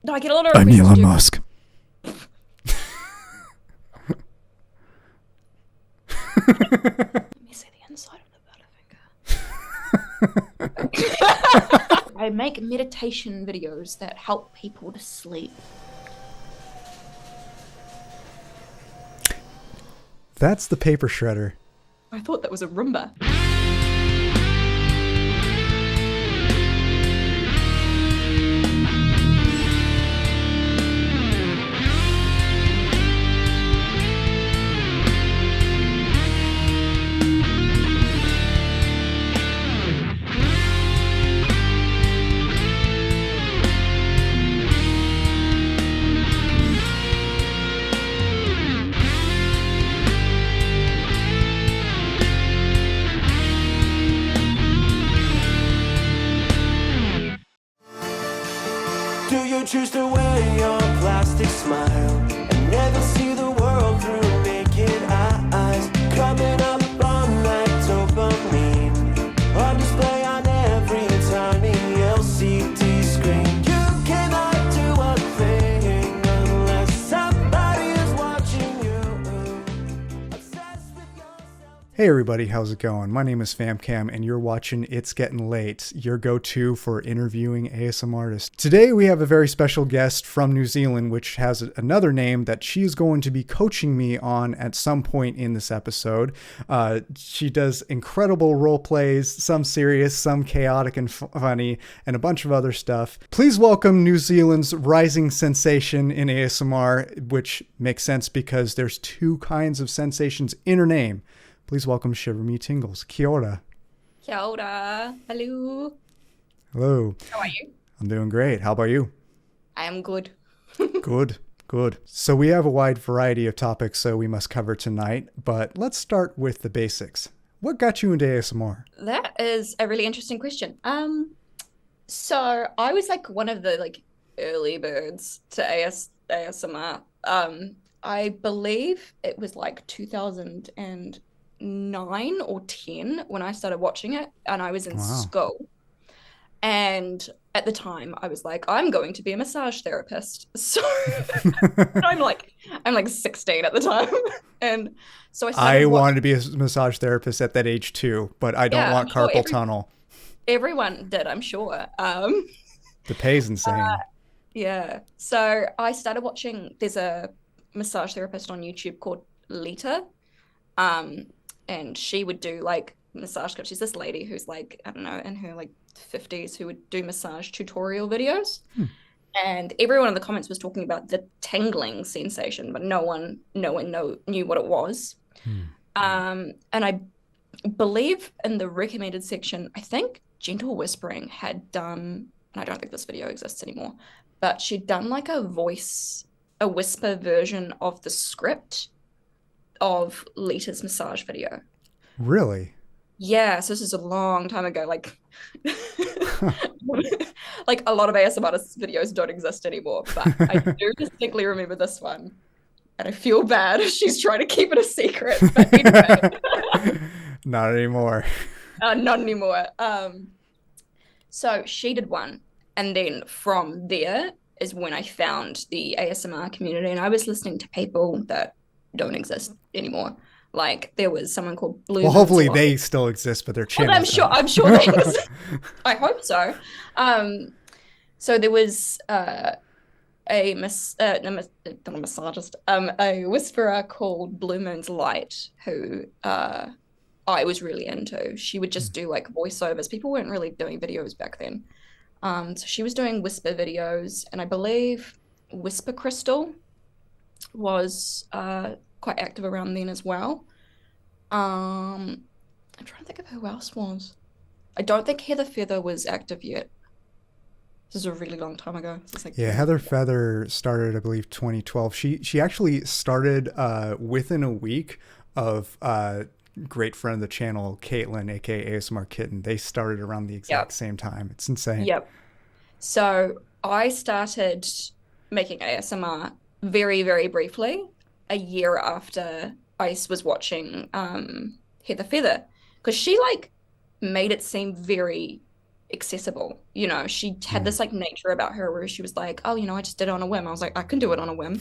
No, I get a lot of I'm requests to Elon do- Musk. Let me see the inside of the Butterfinger. I make meditation videos that help people to sleep. That's the paper shredder. I thought that was a Roomba. Do you choose to wear your plastic smile and never see the world through naked eyes? Coming up on that dopamine, on display on every tiny LCD screen. You cannot do a thing unless somebody is watching you. Obsessed with yourself. Hey everybody, how's it going? My name is FamCam and you're watching It's Getting Late, your go-to for interviewing ASM artists. Today we have a very special guest from New Zealand, which has another name that she is going to be coaching me on at some point in this episode. She does incredible role plays, some serious, some chaotic and funny, and a bunch of other stuff. Please welcome New Zealand's rising sensation in ASMR, which makes sense because there's two kinds of sensations in her name. Please welcome Shiver Me Tingles. Kia ora. Kia ora. Hello. Hello. How are you? I'm doing great. How about you? I am good. Good. So we have a wide variety of topics we must cover tonight, but let's start with the basics. What got you into ASMR? That is a really interesting question. So I was like one of the early birds to ASMR. I believe it was like 2009 or 10 when I started watching it, and I was in school. And at the time, I was like, I'm going to be a massage therapist. So I'm like 16 at the time, and so I wanted to be a massage therapist at that age too, but I don't want carpal tunnel. Everyone did, I'm sure. The pay's insane. Yeah. So I started watching. There's a massage therapist on YouTube called Lita, and she would do massage. She's this lady who's I don't know, in her 50s, who would do massage tutorial videos. And everyone in the comments was talking about the tingling sensation, but no one knew what it was. And I believe in the recommended section, I think Gentle Whispering had done, and I don't think this video exists anymore, but she'd done a whisper version of the script of Lita's massage video. Really? Yeah, so this is a long time ago. A lot of ASMR artists' videos don't exist anymore, but I do distinctly remember this one, and I feel bad. She's trying to keep it a secret, but anyway. Not anymore. Not anymore. So she did one, and then from there is when I found the ASMR community, and I was listening to people that don't exist anymore. There was someone called Blue. Well, hopefully they still exist, but their channels. I'm sure they exist. I hope so. So there was not a massagist, a whisperer called Blue Moon's Light, who I was really into. She would just do voiceovers. People weren't really doing videos back then. So she was doing whisper videos, and I believe Whisper Crystal was quite active around then as well. I'm trying to think of who else was. I don't think Heather Feather was active yet. This is a really long time ago. Heather Feather started, I believe, 2012. She actually started within a week of great friend of the channel, Caitlin, aka ASMR Kitten. They started around the exact same time. It's insane. Yep. So I started making ASMR very, very briefly a year after I was watching Heather Feather, because she made it seem very accessible. She had this like nature about her where she was like, oh, I just did it on a whim. I was like, I can do it on a whim.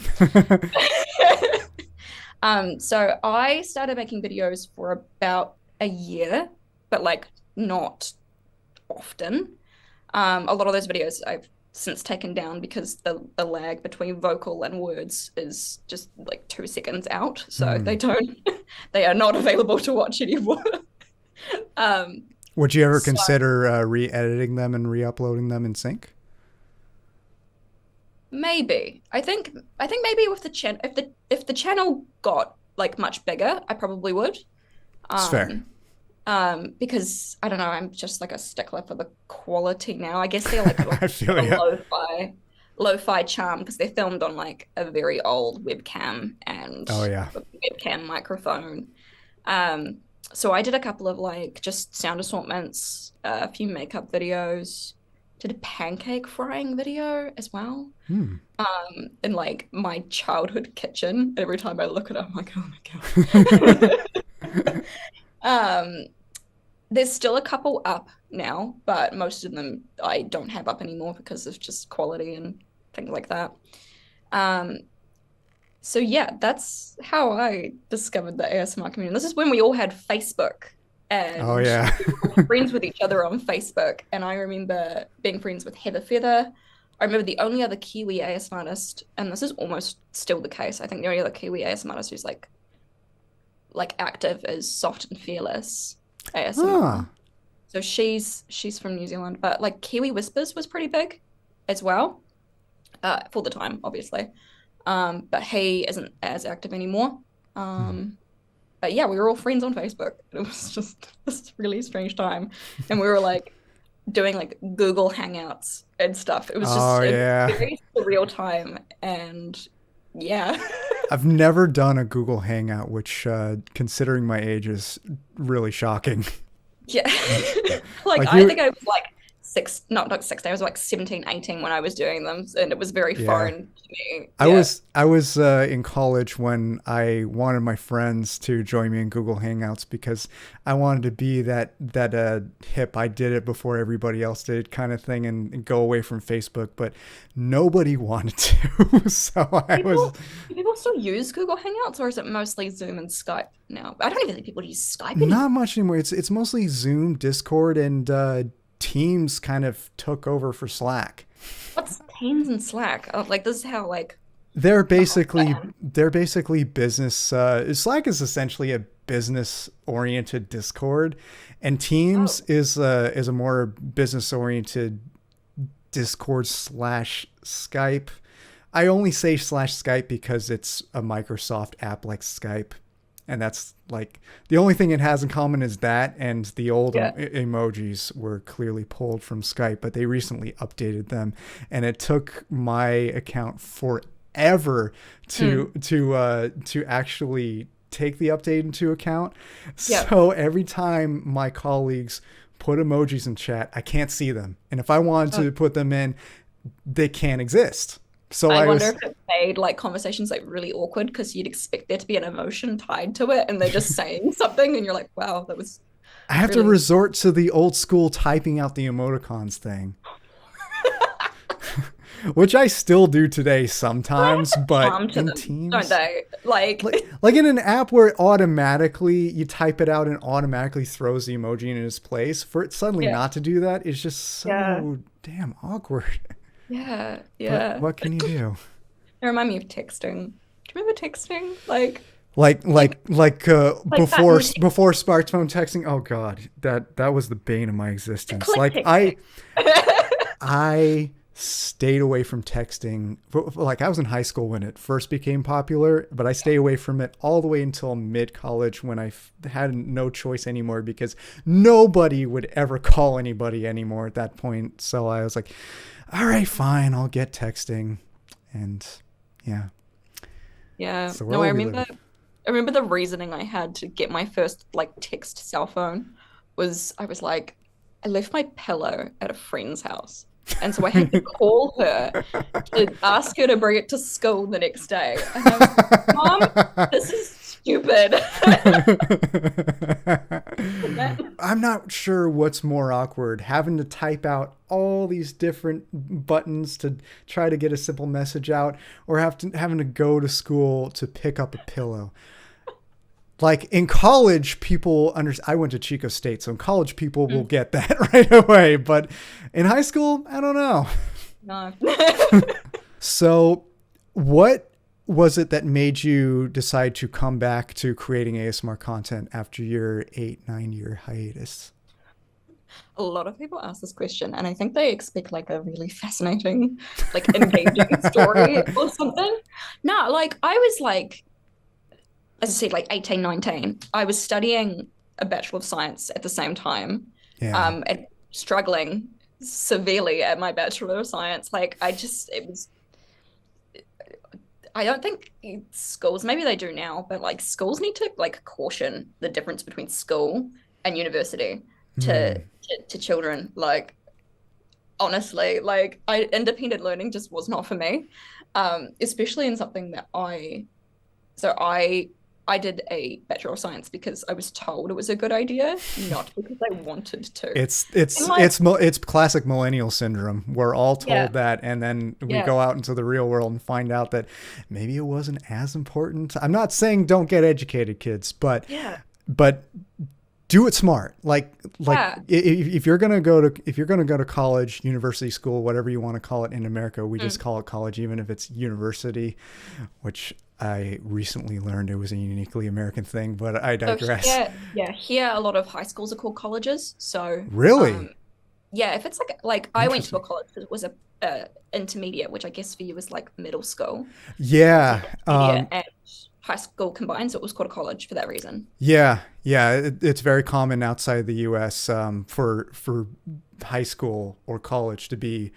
So I started making videos for about a year, but like not often. A lot of those videos I've since taken down because the lag between vocal and words is just like 2 seconds out. So they are not available to watch anymore. Would you ever consider re-editing them and re-uploading them in sync? Maybe. I think maybe with the channel, if the channel got like much bigger, I probably would. It's fair. Because I don't know, I'm just like a stickler for the quality now. I guess they're like I feel you. lo-fi charm because they're filmed on like a very old webcam and a webcam microphone. So I did a couple of like just sound assortments, a few makeup videos, did a pancake frying video as well. In like my childhood kitchen. Every time I look at it, I'm like, oh my god. There's still a couple up now, but most of them I don't have up anymore because of just quality and things like that. So yeah, that's how I discovered the ASMR community. This is when we all had Facebook and we were friends with each other on Facebook. And I remember being friends with Heather Feather. I remember the only other Kiwi ASMR artist, and this is almost still the case. I think the only other Kiwi ASMR artist who's like active is Soft and Fearless ASMR. So she's from New Zealand, but like Kiwi Whispers was pretty big as well, for the time, obviously. But he isn't as active anymore. But yeah, we were all friends on Facebook. It was just this really strange time, and we were like doing like Google Hangouts and stuff. It was just a very surreal time, and yeah. I've never done a Google Hangout, which, considering my age, is really shocking. Yeah. I think I was like not 16, I was like 17, 18 when I was doing them, and it was very foreign to me. I was in college when I wanted my friends to join me in Google Hangouts because I wanted to be that hip, I did it before everybody else did kind of thing and go away from Facebook, but nobody wanted to. So do people still use Google Hangouts, or is it mostly Zoom and Skype now? I don't even think people use Skype anymore. Not much anymore. It's mostly Zoom, Discord, and Teams kind of took over for Slack. What's Teams and Slack? Like, this is how they're basically business. Slack is essentially a business oriented Discord, and Teams is a more business oriented Discord / Skype. I only say / Skype because it's a Microsoft app like Skype. And that's like the only thing it has in common is that, and the old emojis were clearly pulled from Skype, but they recently updated them, and it took my account forever to actually take the update into account. So every time my colleagues put emojis in chat, I can't see them, and if I wanted to put them in, they can't exist. So I wonder if it made like conversations like really awkward because you'd expect there to be an emotion tied to it, and they're just saying something, and you're like, "Wow, that was." I have to resort to the old school typing out the emoticons thing, which I still do today sometimes. But in Teams, don't they? Like in an app where automatically you type it out and automatically throws the emoji in its place, for it suddenly not to do that is just so damn awkward. Yeah. But what can you do? It reminds me of texting. Do you remember texting? Before smartphone texting. Oh god, that was the bane of my existence. I stayed away from texting. Like, I was in high school when it first became popular, but I stayed away from it all the way until mid-college when I had no choice anymore because nobody would ever call anybody anymore at that point. So I was like, all right, fine, I'll get texting. And yeah. No, I remember the reasoning I had to get my first like text cell phone was I was like, I left my pillow at a friend's house. And so I had to call her to ask her to bring it to school the next day. And I was like, Mom, this is stupid. I'm not sure what's more awkward, having to type out all these different buttons to try to get a simple message out, or having to go to school to pick up a pillow. Like in college, people I went to Chico State, so in college people will get that right away. But in high school, I don't know. No. So what was it that made you decide to come back to creating ASMR content after your 8-9 year hiatus? A lot of people ask this question, and I think they expect like a really fascinating, like engaging story or something. No, like I was like, as I said, like 18, 19. I was studying a Bachelor of Science at the same time, and struggling severely at my Bachelor of Science. Like I don't think schools, maybe they do now, but like schools need to like caution the difference between school and university to children. Like honestly, like independent learning just was not for me, especially in something that I did a Bachelor of Science because I was told it was a good idea, not because I wanted to. It's classic millennial syndrome. We're all told that, and then we go out into the real world and find out that maybe it wasn't as important. I'm not saying don't get educated, kids, but do it smart. Like if you're gonna go to college, university, school, whatever you want to call it in America, we just call it college, even if it's university, which I recently learned it was a uniquely American thing, but I digress. So here a lot of high schools are called colleges. So really, if it's like I went to a college because it was a intermediate, which I guess for you was like middle school. Yeah, and high school combined, so it was called a college for that reason. Yeah, it's very common outside the U.S. For high school or college to be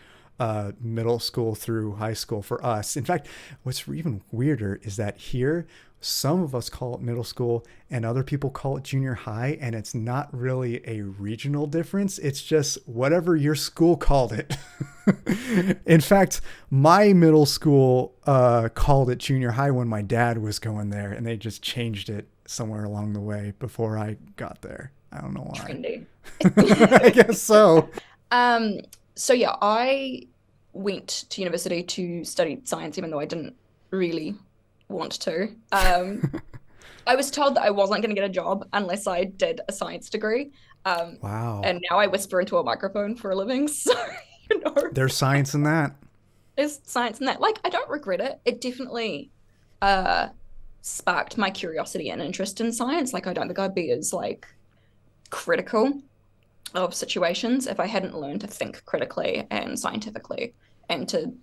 middle school through high school for us. In fact, what's even weirder is that here, some of us call it middle school and other people call it junior high, and it's not really a regional difference. It's just whatever your school called it. In fact, my middle school called it junior high when my dad was going there, and they just changed it somewhere along the way before I got there. I don't know why. Trendy. I guess so. So yeah, I went to university to study science, even though I didn't really want to. I was told that I wasn't going to get a job unless I did a science degree. Wow. And now I whisper into a microphone for a living, so There's science in that. There's science in that. Like, I don't regret it. It definitely sparked my curiosity and interest in science. Like, I don't think I'd be as like critical of situations if I hadn't learned to think critically and scientifically and to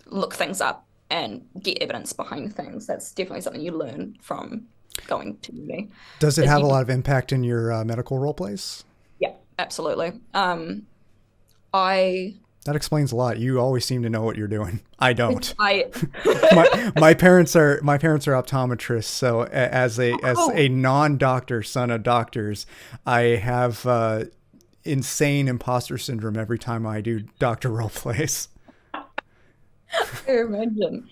look things up and get evidence behind things. That's definitely something you learn from going to uni. Does it have a lot of impact in your medical role plays? Yeah, absolutely. That explains a lot. You always seem to know what you're doing. I don't. my parents are optometrists, so as a non-doctor, son of doctors, I have insane imposter syndrome every time I do doctor role plays. I imagine.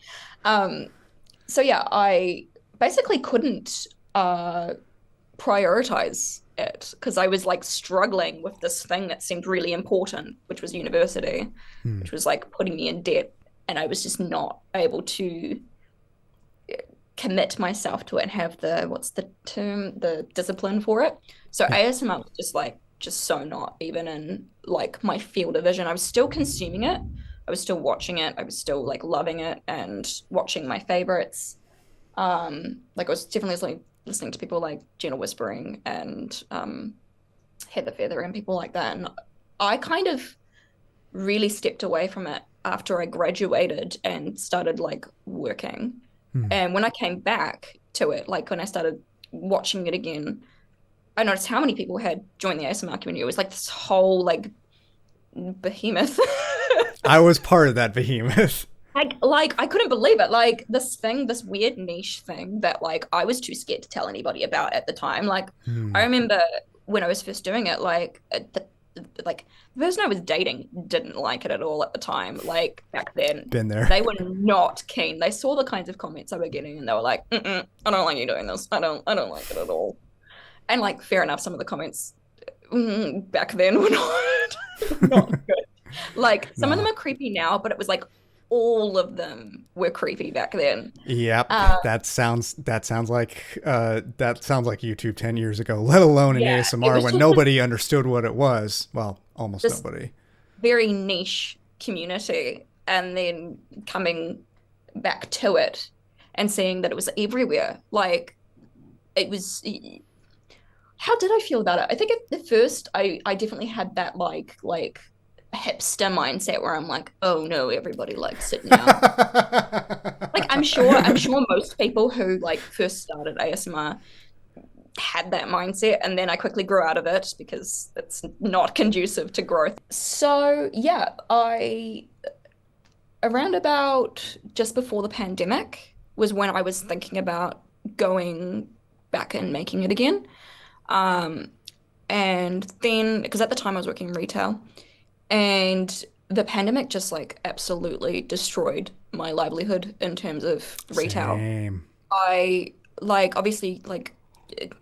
So yeah, I basically couldn't prioritize it because I was like struggling with this thing that seemed really important, which was university, which was like putting me in debt, and I was just not able to commit myself to it and have the discipline for it. So ASMR was just so not even in like my field of vision. I was still consuming it. I was still watching it. I was still like loving it and watching my favorites. Like I was definitely listening to people like Gentle Whispering and Heather Feather and people like that. And I kind of really stepped away from it after I graduated and started like working. And when I came back to it, like when I started watching it again, I noticed how many people had joined the ASMR community. It was like this whole like behemoth. I was part of that behemoth. Like I couldn't believe it. Like this weird niche thing that like I was too scared to tell anybody about at the time. Like I remember when I was first doing it, like like the person I was dating didn't like it at all at the time. Like back then, Been there. they were not keen. They saw the kinds of comments I were getting, and they were like, I don't like you doing this. I don't like it at all. And like, fair enough, some of the comments back then were not good. Like some of them are creepy now, but it was like all of them were creepy back then. Yep, that sounds like YouTube 10 years ago, let alone in ASMR when nobody understood what it was. Well, almost nobody. Very niche community, and then coming back to it and seeing that it was everywhere. Like it was. How did I feel about it? I think at first I definitely had that like hipster mindset where I'm like, oh no, everybody likes it now. Like I'm sure most people who like first started ASMR had that mindset, and then I quickly grew out of it because it's not conducive to growth. So yeah, around about just before the pandemic was when I was thinking about going back and making it again. And then, because at the time I was working in retail, and the pandemic just like absolutely destroyed my livelihood in terms of retail. Same. I like obviously like in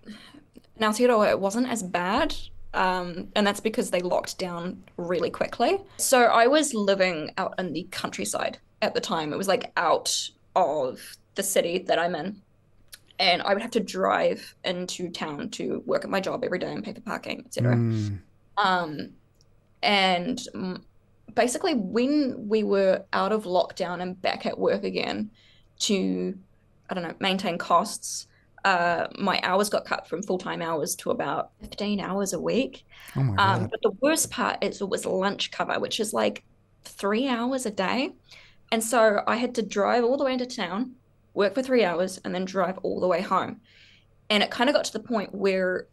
Aotearoa it wasn't as bad, and that's because they locked down really quickly. So I was living out in the countryside at the time. It was like out of the city that I'm in. And I would have to drive into town to work at my job every day and pay for parking, etc. And basically, when we were out of lockdown and back at work again, to maintain costs, my hours got cut from full-time hours to about 15 hours a week. Oh my God. But the worst part is it was lunch cover, which is like 3 hours a day, and so I had to drive all the way into town, work for 3 hours, and then drive all the way home. And it kind of got to the point where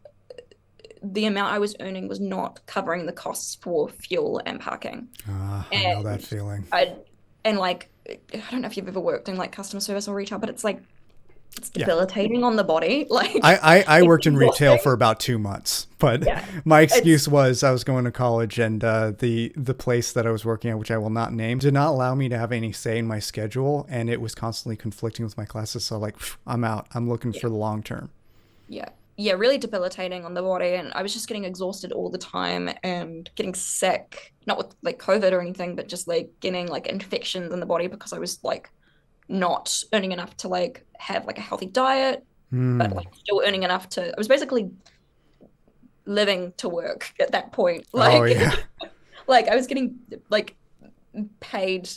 the amount I was earning was not covering the costs for fuel and parking. I know that feeling. I don't know if you've ever worked in like customer service or retail, but it's like it's debilitating on the body. Like I worked in retail for about 2 months, but my excuse was I was going to college, and the place that I was working at, which I will not name, did not allow me to have any say in my schedule, and it was constantly conflicting with my classes. So like, I'm out. I'm looking for the long term. Yeah, really debilitating on the body, and I was just getting exhausted all the time and getting sick, not with like COVID or anything, but just like getting like infections in the body because I was like not earning enough to like have like a healthy diet, but like still earning enough to, I was basically living to work at that point. Like, like I was getting like paid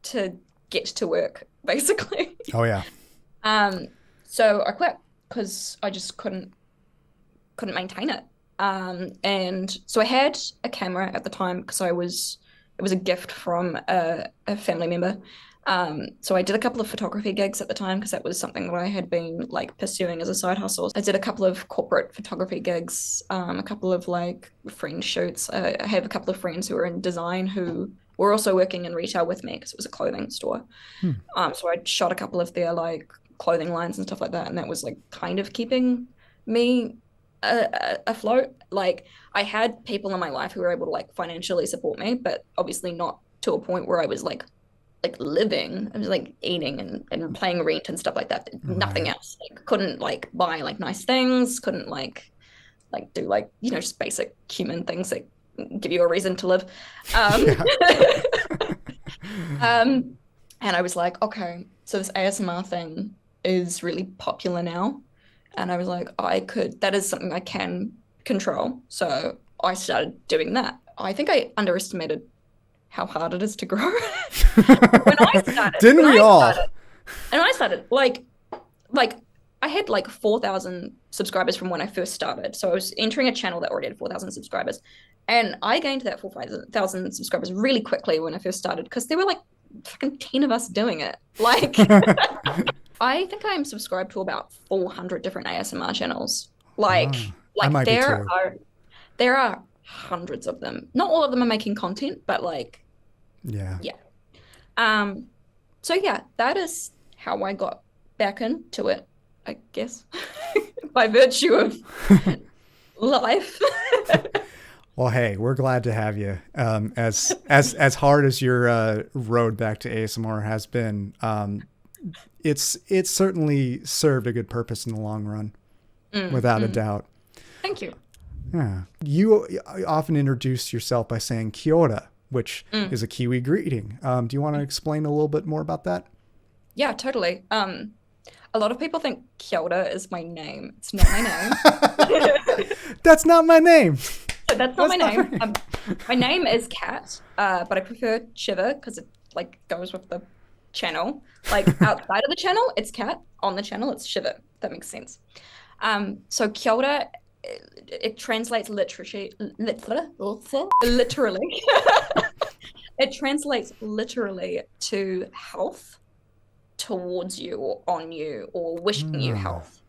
to get to work basically. Oh yeah. So I quit because I just couldn't maintain it. And so I had a camera at the time because it was a gift from a family member. So I did a couple of photography gigs at the time because that was something that I had been like pursuing as a side hustle. I did a couple of corporate photography gigs, a couple of like friend shoots. I have a couple of friends who are in design who were also working in retail with me because it was a clothing store. So I shot a couple of their like clothing lines and stuff like that, and that was like kind of keeping me afloat. Like I had people in my life who were able to like financially support me, but obviously not to a point where I was like living. I was like eating and paying rent and stuff like that. Nothing else. Like couldn't like buy like nice things, couldn't like do like, you know, just basic human things that give you a reason to live. And I was like, okay, so this ASMR thing is really popular now. And I was like, that is something I can control. So I started doing that. I think I underestimated how hard it is to grow. When I started. Didn't we all? And I started, like I had like 4,000 subscribers from when I first started. So I was entering a channel that already had 4,000 subscribers. And I gained that 4,000 subscribers really quickly when I first started because there were like fucking 10 of us doing it. Like, I think I'm subscribed to about 400 different ASMR channels. Like there are hundreds of them. Not all of them are making content, but like, yeah. So yeah, that is how I got back into it, I guess, by virtue of life. Well, hey, we're glad to have you. As hard as your road back to ASMR has been, it's certainly served a good purpose in the long run, without a doubt. Thank you. Yeah, you often introduce yourself by saying "Kia ora," which is a Kiwi greeting. Do you want to explain a little bit more about that? Yeah, totally. A lot of people think Kia ora is my name. It's not my name. That's not my name. That's not my name. My name is Cat, but I prefer Shiver because it like goes with the channel. Like outside of the channel, it's Cat. On the channel, it's Shiver. That makes sense. So Kia ora, it translates literally. It translates literally to health, towards you or on you or wishing you health.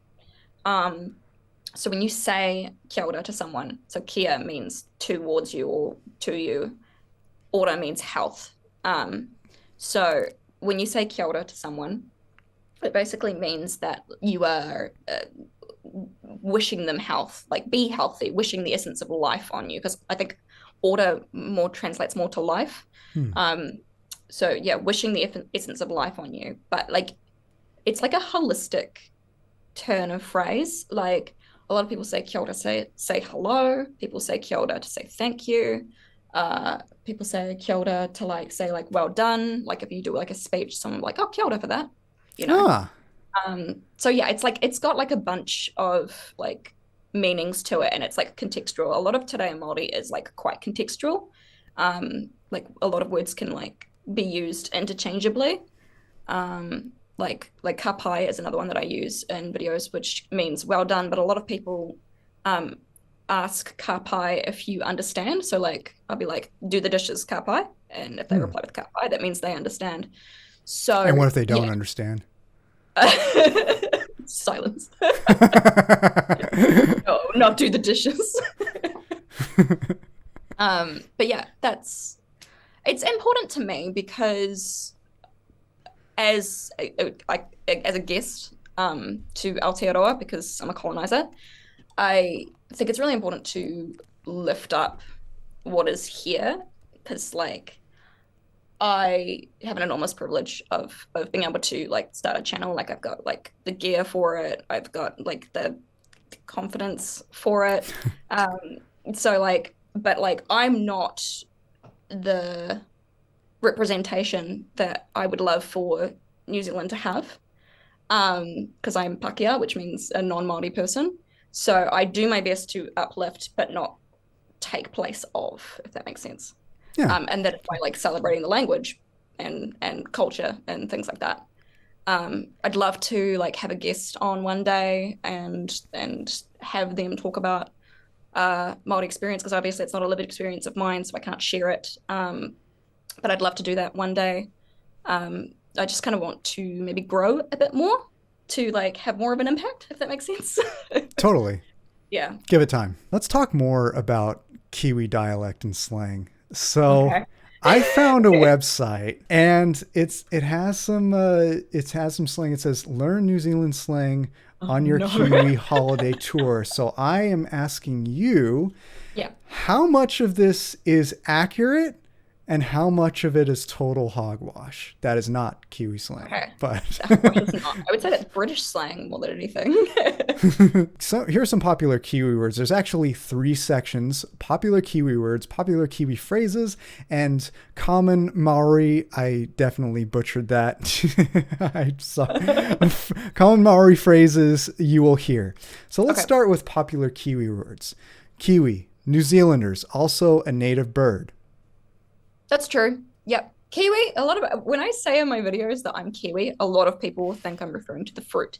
So when you say kia ora to someone, so kia means towards you or to you, ora means health. So when you say kia ora to someone, it basically means that you are wishing them health, like be healthy, wishing the essence of life on you. Because I think ora more translates more to life. So yeah, wishing the essence of life on you. But like, it's like a holistic turn of phrase. Like a lot of people say kia ora, say hello. People say kia ora to say thank you. People say kia ora to like say like well done. Like if you do like a speech, someone like, oh, kia ora for that, you know. So yeah, it's like it's got like a bunch of like meanings to it, and it's like contextual. A lot of Te Reo Māori is like quite contextual. Like a lot of words can like be used interchangeably. Like ka pai is another one that I use in videos, which means well done. But a lot of people ask ka pai if you understand. So like I'll be like, do the dishes ka pai, and if they reply with ka pai, that means they understand. So and what if they don't understand? Silence. No, not do the dishes. But yeah, it's important to me because as a guest to Aotearoa, because I'm a colonizer, I think it's really important to lift up what is here, because like I have an enormous privilege of being able to like start a channel. Like I've got like the gear for it, I've got like the confidence for it. So like, but like I'm not the representation that I would love for New Zealand to have, because I'm Pākehā, which means a non-Māori person. So I do my best to uplift, but not take place of, if that makes sense. Yeah. And that by like celebrating the language and culture and things like that. I'd love to like have a guest on one day and have them talk about Māori experience, because obviously it's not a lived experience of mine, so I can't share it. But I'd love to do that one day. I just kind of want to maybe grow a bit more to like have more of an impact, if that makes sense. Totally. Yeah. Give it time. Let's talk more about Kiwi dialect and slang. So Okay. I found a website and it has some slang. It says learn New Zealand slang on your Kiwi holiday tour. So I am asking you, how much of this is accurate and how much of it is total hogwash? That is not Kiwi slang. Okay. But It's not. I would say that's British slang more than anything. So here's some popular Kiwi words. There's actually 3 sections: popular Kiwi words, popular Kiwi phrases, and common Maori. I definitely butchered that. Common Maori phrases you will hear. So let's start with popular Kiwi words. Kiwi, New Zealanders, also a native bird. That's true. Yep. Kiwi, when I say in my videos that I'm Kiwi, a lot of people think I'm referring to the fruit.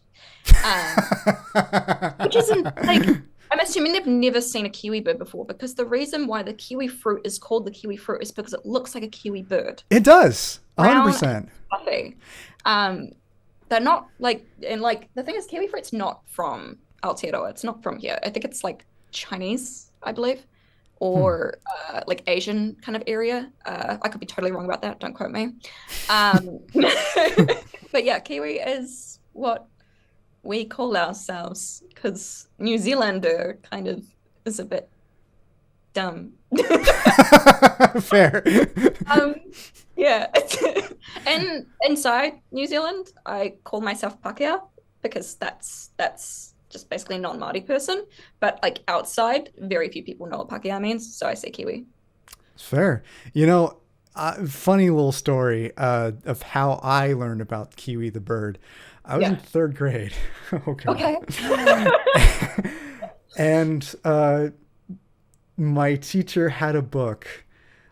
Which isn't like, I'm assuming they've never seen a kiwi bird before, because the reason why the kiwi fruit is called the kiwi fruit is because it looks like a kiwi bird. It does. 100%. Brown and fluffy. They're not like, and like the thing is, kiwi fruit's not from Aotearoa. It's not from here. I think it's like Chinese, I believe, or like Asian kind of area. I could be totally wrong about that. Don't quote me. But yeah, Kiwi is what we call ourselves, because New Zealander kind of is a bit dumb Fair. Um, yeah. And inside New Zealand, I call myself Pākehā because that's just basically a non-Māori person. But like outside, very few people know what Pākehā means, so I say Kiwi. Fair. You know, funny little story of how I learned about Kiwi the bird. I was in Yeah. 3rd grade. Oh, God. Okay. And my teacher had a book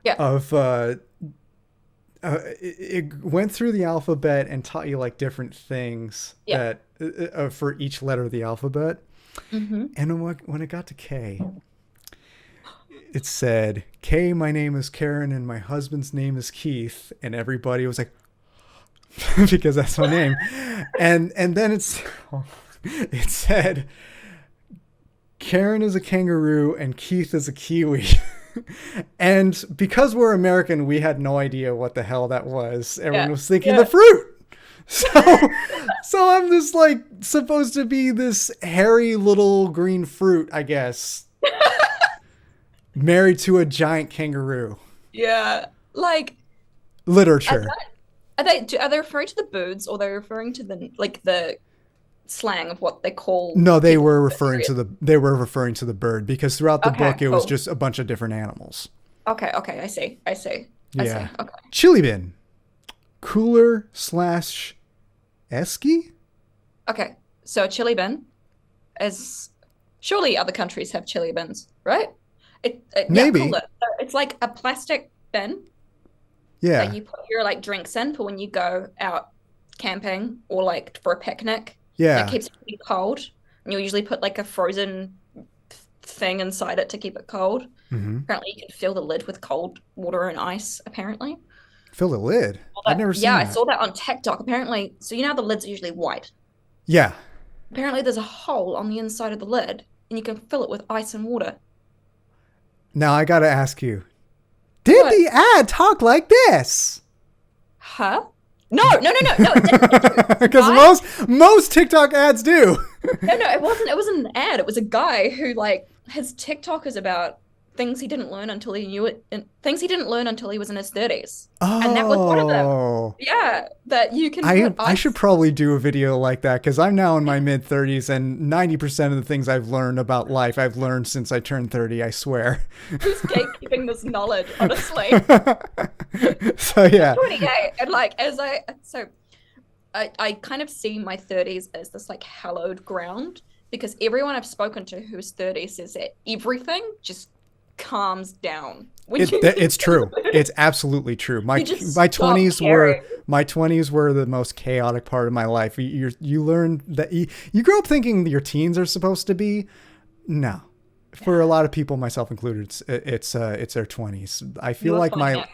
Yeah. of it went through the alphabet and taught you like different things Yeah. that for each letter of the alphabet. Mm-hmm. And when it got to K, it said, "K, my name is Karen and my husband's name is Keith," and everybody was like, because that's my name. And then it said, "Karen is a kangaroo and Keith is a kiwi." And because we're American, we had no idea what the hell that was. Everyone Yeah. was thinking Yeah. the fruit. So I'm just like supposed to be this hairy little green fruit, I guess, married to a giant kangaroo. Yeah. Like, Literature. are they referring to the birds, or are they referring to the slang of what they call? No, they people were in this referring area? to the bird, because throughout the Okay, book it was cool. just a bunch of different animals. Okay, I see. I see. Yeah. Okay. Chili bin. Cooler slash esky? Okay. So a chili bin is surely other countries have chili bins, right? Yeah, Maybe. cooler. So it's like a plastic bin Yeah. that you put your like drinks in for when you go out camping or like for a picnic. Yeah. It keeps it pretty cold. And you'll usually put like a frozen thing inside it to keep it cold. Mm-hmm. Apparently, you can fill the lid with cold water and ice, apparently. Fill the lid. I've never seen Yeah, I that. saw that on TikTok. Apparently, so you know how the lids are usually white. Yeah. Apparently, there's a hole on the inside of the lid, and you can fill it with ice and water. Now I gotta ask you, did What? the ad talk like this? Huh? No, it didn't. Because most TikTok ads do. No, it wasn't. It wasn't an ad. It was a guy who like his TikTok is about things he didn't learn until he knew it, and things he didn't learn until he was in his 30s. And that was one of them. Oh. Yeah, that you can I put ice. should probably do a video like that, because I'm now in my mid 30s and 90% of the things I've learned about life I've learned since I turned 30, I swear. Who's gatekeeping this knowledge, honestly? So yeah. 28, and like I kind of see my 30s as this like hallowed ground, because everyone I've spoken to who's 30 says that everything just calms down when It's true. It's absolutely true. My You just my stop 20s caring. were the most chaotic part of my life. You learn that you grow up thinking your teens are supposed to be. No. For a lot of people, myself included, it's their 20s. I feel You're like fine,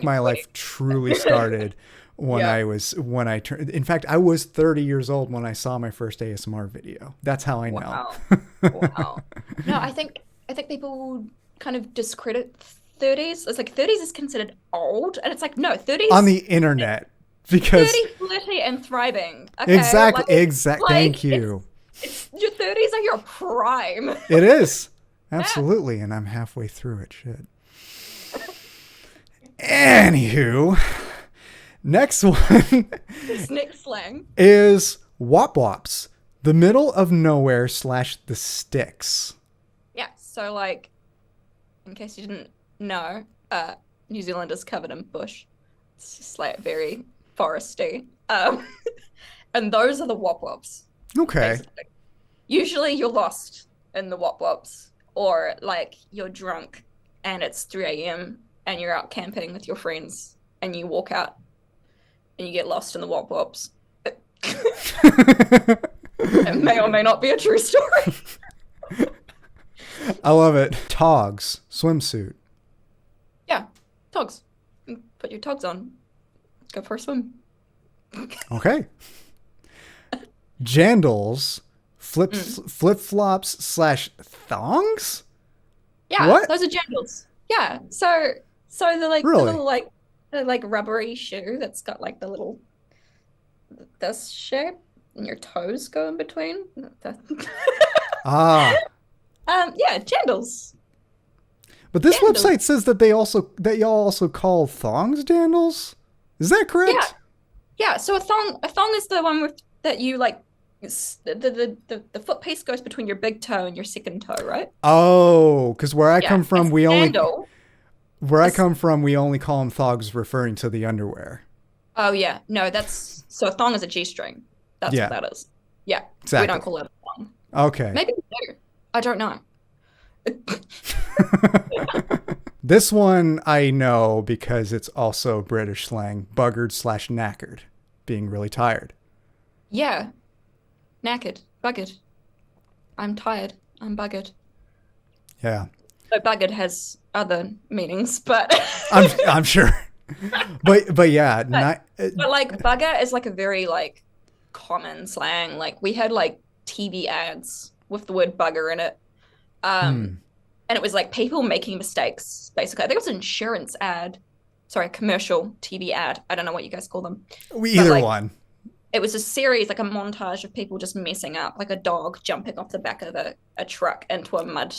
my life truly started when Yeah. I turned. In fact, I was 30 years old when I saw my first ASMR video. That's how I know. Wow. Wow. No, I think people kind of discredit 30s. It's like 30s is considered old, and it's like no, 30s On the internet, because 30, 40 and thriving. Okay? exactly, Like, thank you. It's your 30s are your prime. It is. Absolutely. And I'm halfway through it. Shit. Anywho, next one This next slang. is Wops, the middle of nowhere / the sticks. Yeah, so like, in case you didn't know, New Zealand is covered in bush. It's just like very foresty. And those are the Wops. Okay. Basically. Usually you're lost in the Wops, or like you're drunk and it's 3 a.m. and you're out camping with your friends and you walk out and you get lost in the Wops. It may or may not be a true story. I love it. Togs, swimsuit. Yeah, togs. Put your togs on. Go for a swim. Okay. Jandals, flip-flops / thongs? Yeah, What? those are jandals. Yeah, so they're like Really? the little like rubbery shoe that's got like the little this shape, and your toes go in between. Ah. Yeah, jandals. But this Dandles. website says that y'all also call thongs dandles. Is that correct? Yeah. So a thong is the one with that you like. The foot piece goes between your big toe and your second toe, right? Oh, because where I come from, we only call them thogs, referring to the underwear. Oh yeah, no, that's so a thong is a G-string. That's what that is. Yeah, exactly. We don't call it a thong. Okay, maybe we do. I don't know. This one I know because it's also British slang, buggered/knackered, being really tired. Yeah, knackered, buggered. I'm tired. I'm buggered. Yeah. So buggered has other meanings, but I'm sure. But yeah, but like bugger is like a very like common slang. Like we had like TV ads with the word bugger in it. And it was like people making mistakes, basically. I think it was an insurance ad. Sorry, commercial TV ad. I don't know what you guys call them. Either one. It was a series, like a montage of people just messing up, like a dog jumping off the back of a truck into a mud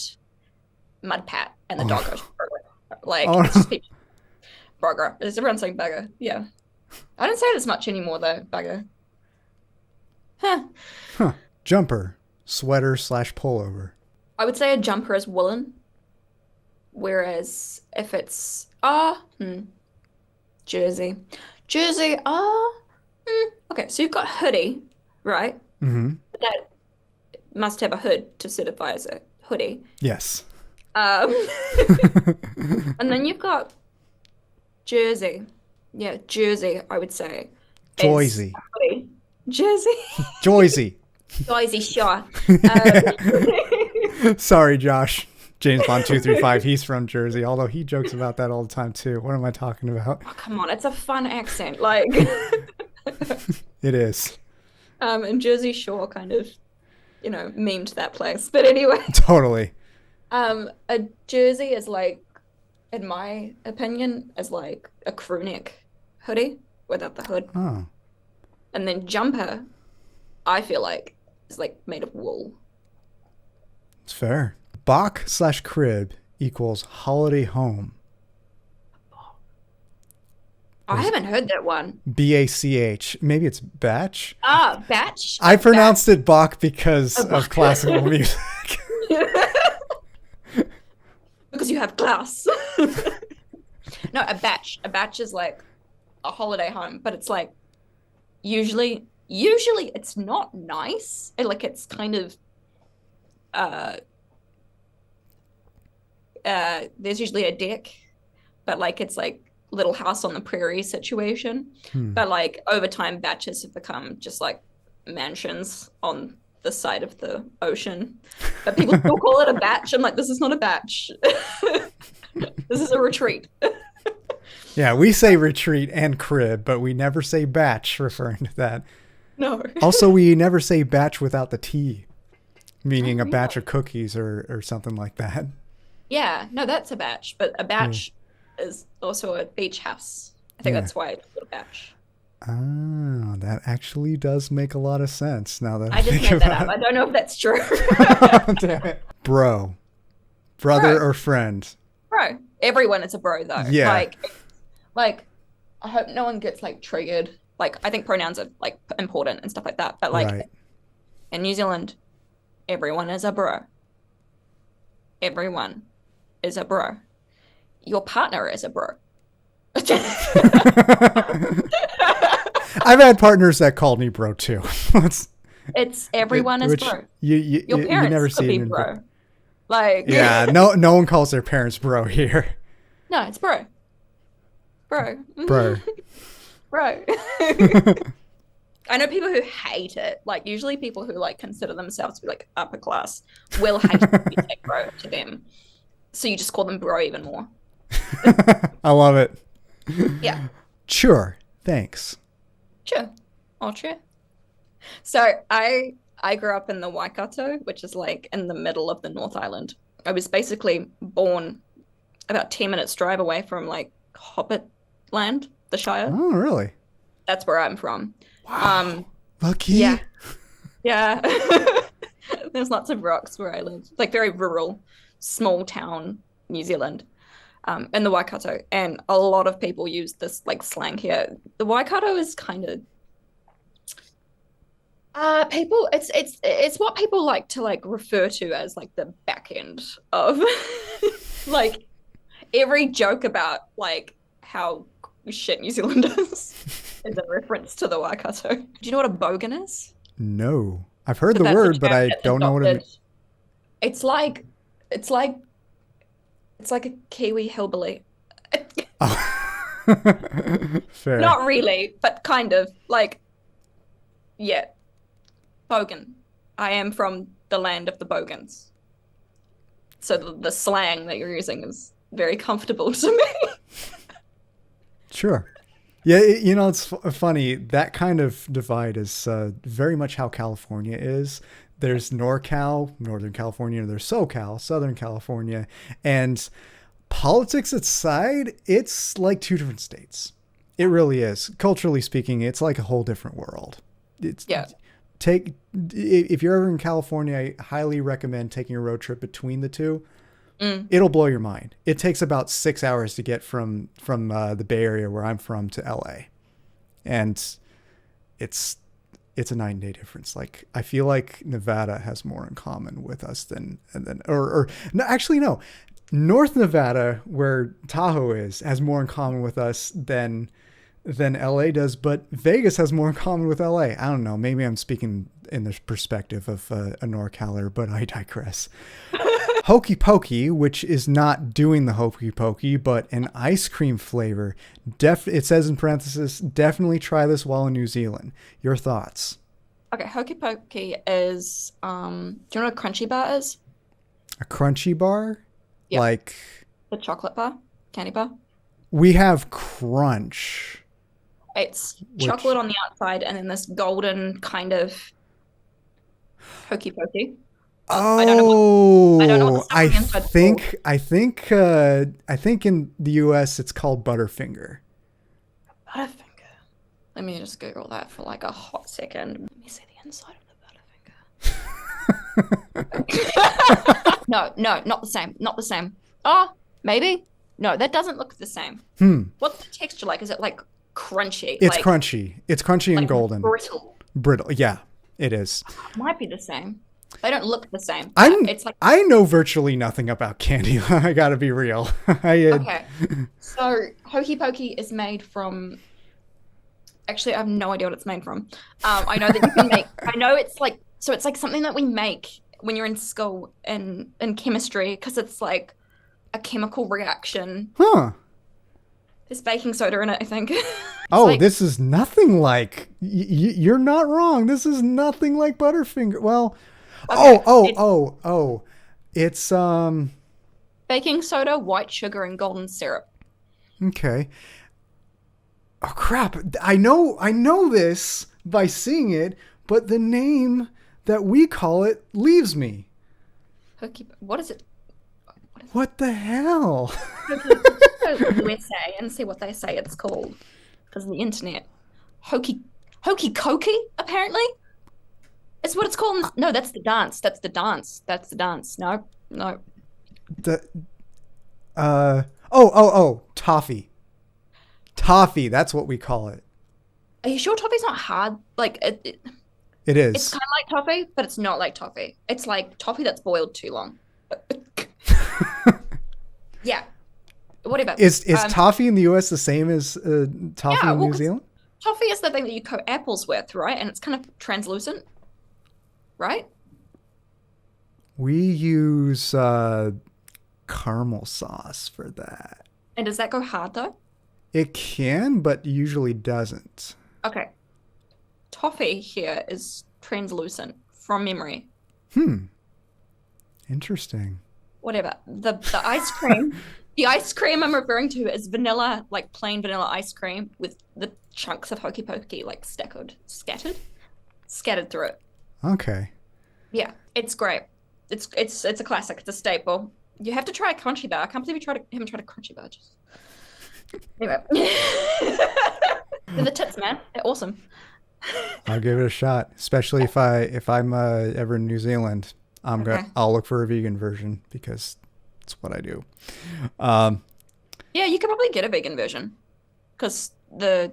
pat, and the dog goes like it's just people. Bugger. Is everyone saying bugger? Yeah. I don't say it as much anymore though, bugger. Huh. Jumper, sweater/pullover. I would say a jumper is woolen. Whereas if it's jersey. Okay, so you've got hoodie, right? Mm-hmm. That must have a hood to certify as a hoodie. Yes. And then you've got jersey. Yeah, jersey, I would say. Joysey. Jersey. Joysey. Joysey, sure. Sorry, Josh. James Bond 235. He's from Jersey, although he jokes about that all the time too. What am I talking about? Oh, come on, it's a fun accent. Like it is. And Jersey Shore kind of, memed that place. But anyway. Totally. A jersey is like, in my opinion, is like a crew neck hoodie without the hood. Oh. And then jumper, I feel like, is like made of wool. It's fair. Bach/crib equals holiday home. I haven't heard that one. BACH. Maybe it's batch? Batch? I pronounced it Bach because of classical music. Because you have class. No, a batch. A batch is like a holiday home, but it's like usually it's not nice. It's kind of there's usually a deck, but like it's like Little House on the Prairie situation. But like over time, batches have become just like mansions on the side of the ocean. But people still call it a batch. I'm like, this is not a batch. This is a retreat. Yeah, we say retreat and crib, but we never say batch referring to that. No. Also, we never say batch without the T, meaning a batch of cookies or something like that. Yeah, no, that's a batch, but a batch is also a beach house. I think that's why it's called a batch. Oh, that actually does make a lot of sense now that I just made that up. I don't know if that's true. Damn it. Bro. Brother or friend? Bro. Everyone is a bro though. Yeah. Like I hope no one gets like triggered. Like I think pronouns are like important and stuff like that. But like in New Zealand, everyone is a bro. Everyone is a bro. Your partner is a bro. I've had partners that called me bro too. It's everyone is bro. Your parents you never could see be it in bro. Like no one calls their parents bro here. No, it's bro. Bro. Bro. Bro. I know people who hate it. Like usually people who like consider themselves to be like upper class will hate it if you say bro to them. So you just call them bro even more. I love it. Yeah. Sure. Thanks. Sure. Oh, sure. So I grew up in the Waikato, which is like in the middle of the North Island. I was basically born about 10 minutes drive away from like Hobbit land, the Shire. Oh, really? That's where I'm from. Wow. Lucky. Yeah. Yeah. There's lots of rocks where I live. Like very rural, small town New Zealand, in the Waikato, and a lot of people use this like slang here. The Waikato is kind of people it's what people like to like refer to as like the back end of like every joke about like how shit New Zealand is a reference to the Waikato. Do you know what a bogan is? No. I've heard So the that's a word, but term I that's don't know what it adopted. means. It's like it's like it's like a Kiwi hillbilly. Oh. Fair. Not really, but kind of like yeah, bogan. I am from the land of the bogans. So the slang that you're using is very comfortable to me. Sure. Yeah, it's funny. That kind of divide is very much how California is. There's NorCal, Northern California, and there's SoCal, Southern California. And politics aside, it's like two different states. It really is. Culturally speaking, it's like a whole different world. It's Yeah. If you're ever in California, I highly recommend taking a road trip between the two. Mm. It'll blow your mind. It takes about 6 hours to get from the Bay Area where I'm from to LA, and it's a 9-day difference. Like I feel like Nevada has more in common with us than or no, actually no, North Nevada where Tahoe is has more in common with us than LA does, but Vegas has more in common with LA. I don't know. Maybe I'm speaking in the perspective of a NorCaler, but I digress. Hokey Pokey, which is not doing the Hokey Pokey, but an ice cream flavor. It says in parentheses, definitely try this while in New Zealand. Your thoughts? Okay, Hokey Pokey is do you know what a crunchy bar is? A crunchy bar? Yeah. Like The chocolate bar? Candy bar? we have Crunch. It's chocolate on the outside and then this golden kind of Hokey Pokey. I don't know what the stuff on the inside's called. I think in the US it's called Butterfinger. Butterfinger. Let me just Google that for like a hot second. Let me see the inside of the Butterfinger. No, not the same. Not the same. Oh, maybe. No, that doesn't look the same. What's the texture like? Is it like crunchy? It's like, crunchy. It's crunchy and like golden. Brittle. Yeah, it is. Might be the same. They don't look the same. It's like I know virtually nothing about candy. I gotta be real. okay. So Hokey Pokey is made from. Actually, I have no idea what it's made from. I know that you can make. I know it's like so. It's like something that we make when you're in school in chemistry because it's like a chemical reaction. Huh. There's baking soda in it, I think. Oh, like, this is nothing like. You're not wrong. This is nothing like Butterfinger. Well. Okay, It's baking soda, white sugar, and golden syrup. okay. Oh crap. I know this by seeing it, but the name that we call it leaves me. What is it? What the hell? Go to USA and see what they say it's called. Because the internet. Hokey Cokey, apparently? It's what it's called. No, that's the dance. That's the dance. No. Toffee. Toffee, that's what we call it. Are you sure toffee's not hard? Like It is. it's kind of like toffee, but it's not like toffee. It's like toffee that's boiled too long. Yeah. Whatever. Is toffee in the US the same as toffee in New 'cause Zealand? Toffee is the thing that you coat apples with, right? And it's kind of translucent, right? We use caramel sauce for that. And does that go hard though? It can, but usually doesn't. Okay. Toffee here is translucent from memory. Interesting. Whatever. The ice cream, the ice cream I'm referring to is vanilla, like plain vanilla ice cream with the chunks of Hokey Pokey like scattered through it. Okay. Yeah, it's great. It's a classic. It's a staple. You have to try a crunchy bar. I can't believe you haven't tried a crunchy bar. Just... Anyway, they're the tits, man. They're awesome. I'll give it a shot, especially if I'm ever in New Zealand. Okay. I'll look for a vegan version because That's what I do. Yeah, you could probably get a vegan version because the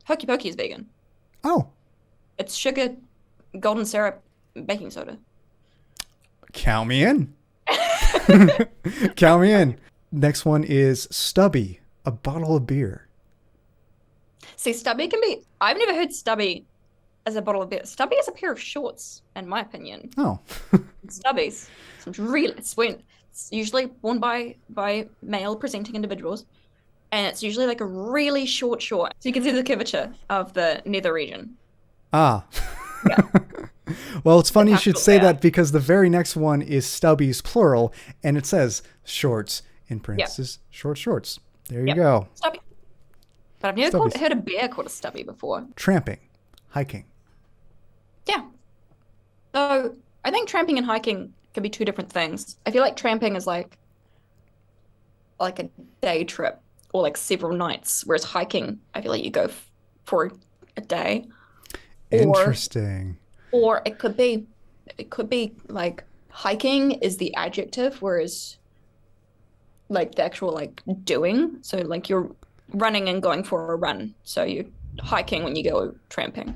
Hokey Pokey is vegan. Oh, It's sugar, golden syrup, baking soda. count me in. Count me in. Next one is Stubby, a bottle of beer. See, Stubby can be. I've never heard Stubby as a bottle of beer. Stubby is a pair of shorts, in my opinion. Oh. Stubbies. It's really. It's usually worn by male presenting individuals, and it's usually like a really short short. So you can see the curvature of the nether region. Ah. Yeah. Well, it's funny you should say there. that because the very next one is Stubbies plural, and it says shorts in parentheses, short shorts. There you go. Stubby. But I've never Stubbies. heard a bear called a stubby before. Tramping, hiking. Yeah. So I think tramping and hiking can be two different things. I feel like tramping is like a day trip or like several nights, whereas hiking, I feel like you go for a day. Interesting. Or it could be like hiking is the adjective, whereas like the actual like doing. So like you're running and going for a run. So you're hiking when you go tramping.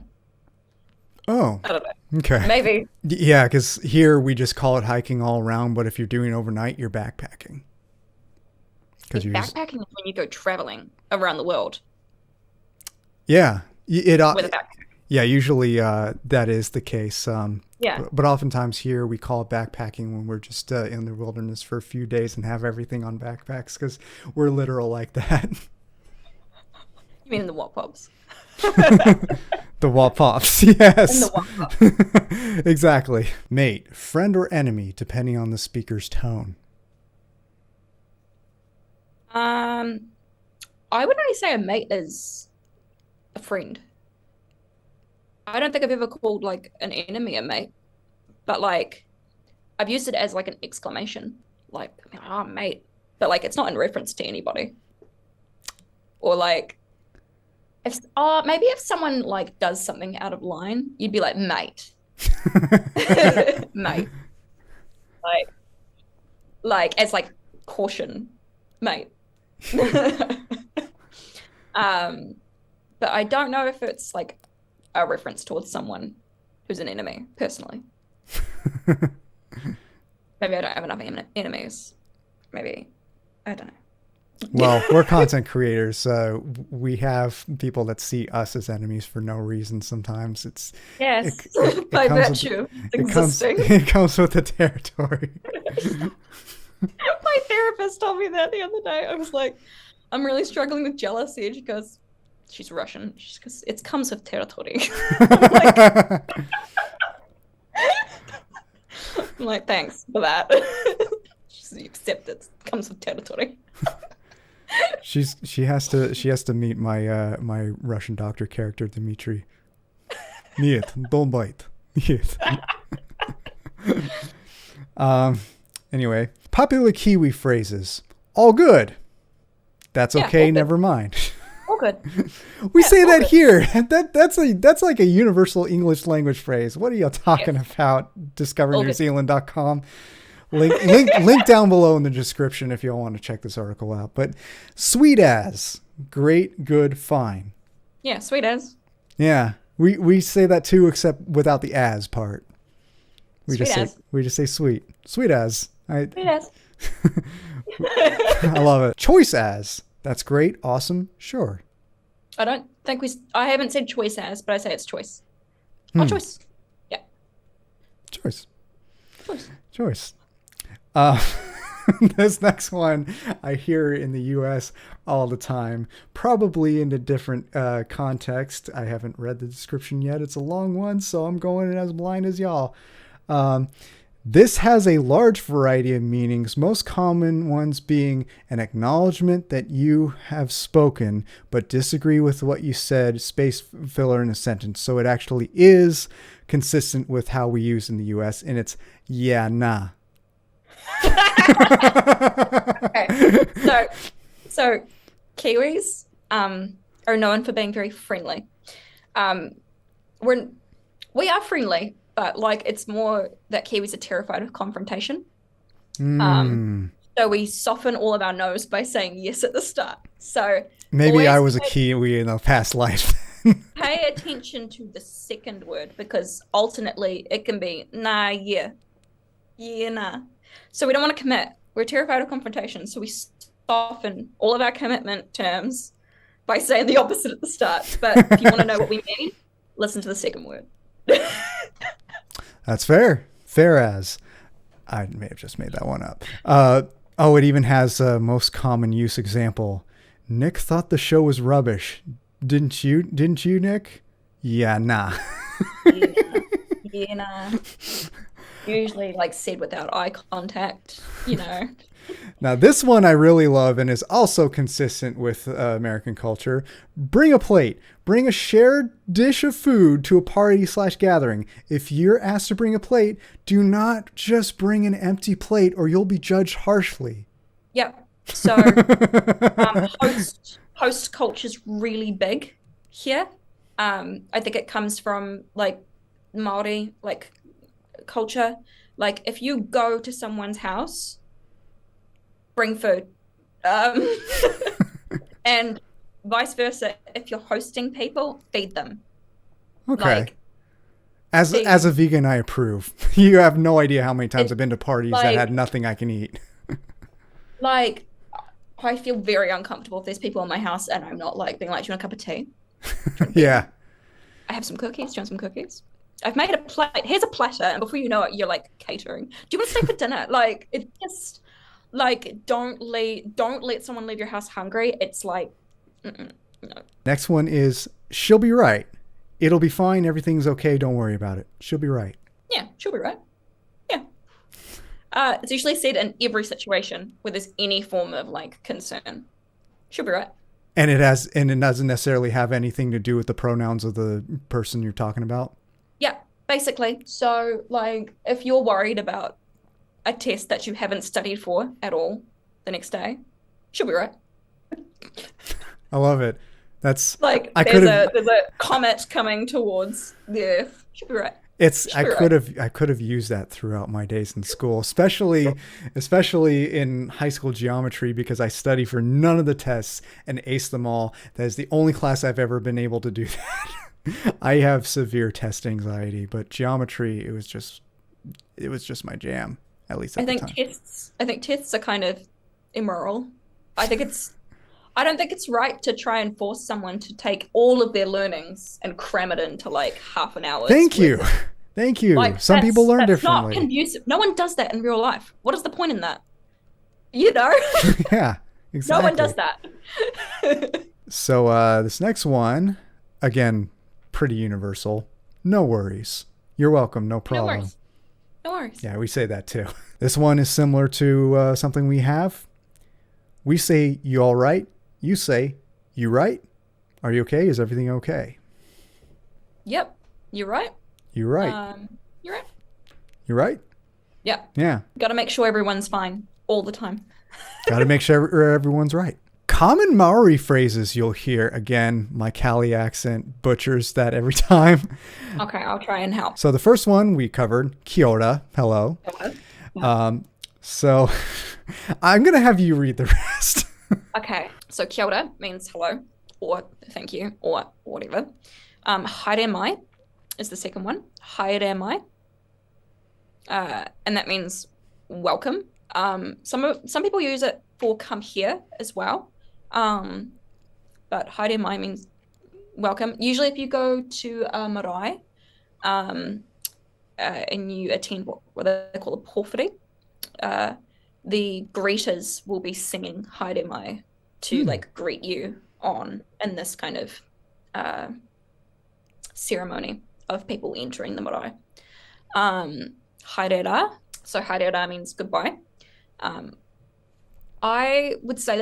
Oh, I don't know. okay. Maybe. Yeah, because here we just call it hiking all around, but if you're doing overnight, you're backpacking. Because Backpacking is when you go traveling around the world yeah, with a backpack. yeah, usually that is the case. Yeah. But oftentimes here we call it backpacking when we're just in the wilderness for a few days and have everything on backpacks because we're literal like that. You mean the Wops? The wall pops, yes. And the Wops. Exactly. Mate, friend or enemy, depending on the speaker's tone. I would only say a mate is a friend. I don't think I've ever called like an enemy a mate, but like I've used it as like an exclamation, like "oh mate," but like it's not in reference to anybody. Or like maybe if someone like does something out of line, you'd be like mate, mate, like as like caution, mate. But I don't know if it's like a reference towards someone who's an enemy, personally. Maybe I don't have enough enemies. Maybe, I don't know. Well, we're content creators. We have people that see us as enemies for no reason sometimes. Yes, it by comes virtue of it comes, existing. it comes with the territory. My therapist told me that the other day. I was like, I'm really struggling with jealousy. She goes, she's Russian. She goes, it comes with territory. I'm like, thanks for that. She accepted it. Comes with territory. She has to meet my my Russian doctor character Dmitri. Нет, don't bite. Нет. Anyway, popular Kiwi phrases. All good. That's Yeah, okay. all good. Never mind. All good. We Yeah, say all that good. here. That's like a universal English language phrase. What are you talking about? DiscoverNewZealand.com. Link down below in the description if you all want to check this article out. But sweet as, great, good, fine. Yeah, sweet as. Yeah, we say that too, except without the as part. We Sweet just as. say sweet as. Sweet as. I love it. Choice as. That's great. Awesome. Sure. I don't think I haven't said choice as, but I say it's choice. Oh, choice. Yeah. Choice. Choice. This next one I hear in the US all the time, probably in a different context. I haven't read the description yet. It's a long one, so I'm going in as blind as y'all. This has a large variety of meanings, most common ones being an acknowledgement that you have spoken, but disagree with what you said, space filler in a sentence. So it actually is consistent with how we use in the US, and it's yeah, nah. Okay. So Kiwis are known for being very friendly. We are friendly, but like it's more that Kiwis are terrified of confrontation. So we soften all of our no's by saying yes at the start. So Maybe I always was a Kiwi in a past life. pay attention to the second word because alternately it can be nah, yeah, nah. So we don't want to commit. We're terrified of confrontation. So we soften all of our commitment terms by saying the opposite at the start. But if you want to know what we mean, listen to the second word. That's fair. Fair as. I may have just made that one up. It even has a most common use example. Nick thought the show was rubbish. Didn't you, Nick? Yeah, nah. Yeah, nah. Usually like said without eye contact, you know. Now, this one I really love and is also consistent with American culture. Bring a plate. Bring a shared dish of food to a party/gathering. If you're asked to bring a plate, do not just bring an empty plate or you'll be judged harshly. Yep. So host culture is really big here. I think it comes from like Maori like culture. Like if you go to someone's house, bring food. And vice versa, if you're hosting people, feed them. Okay. Like, as a vegan, I approve. You have no idea how many times I've been to parties that had nothing I can eat. Like, I feel very uncomfortable if there's people in my house and I'm not like being like, do you want a cup of tea? Yeah. I have some cookies. Do you want some cookies? I've made a plate. Here's a platter, and before you know it, you're like catering. Do you want to stay for dinner? Like, it just like don't let someone leave your house hungry. It's like, no. Next one is she'll be right. It'll be fine. Everything's okay. Don't worry about it. She'll be right. Yeah, she'll be right. Yeah. It's usually said in every situation where there's any form of like concern. She'll be right. And it doesn't necessarily have anything to do with the pronouns of the person you're talking about. Yeah, basically. So like if you're worried about a test that you haven't studied for at all the next day, she'll be right. I love it. That's like there's a comet coming towards the Earth. She'll be right. I could have used that throughout my days in school, especially in high school geometry, because I study for none of the tests and ace them all. That is the only class I've ever been able to do that. I have severe test anxiety, but geometry, it was just my jam, at least at the time. I think tests are kind of immoral. I don't think it's right to try and force someone to take all of their learnings and cram it into like half an hour. Thank you. Like, some people learn differently. Not conducive. No one does that in real life. What is the point in that? You know? Yeah, exactly. No one does that. So this next one, again, pretty universal. No worries. You're welcome. No problem. No worries. Yeah, we say that too. This one is similar to something we have. We say, you all right? You say, you right? Are you okay? Is everything okay? Yep. You're right. You're right. You're right. You're right? Yeah. Yeah. Got to make sure everyone's fine all the time. Got to make sure everyone's right. Common Maori phrases you'll hear. Again, my Cali accent butchers that every time. Okay, I'll try and help. So the first one we covered, kia ora, hello. Hello. So I'm going to have you read the rest. Okay, so kia ora means hello or thank you or whatever. Haere mai is the second one. Haere mai. And that means welcome. Some people use it for come here as well. But haere mai means welcome. Usually if you go to a marae and you attend what they call a pōwhiri, the greeters will be singing haere mai to like greet you in this kind of ceremony of people entering the marae. Haere rā. So haere rā means goodbye. I would say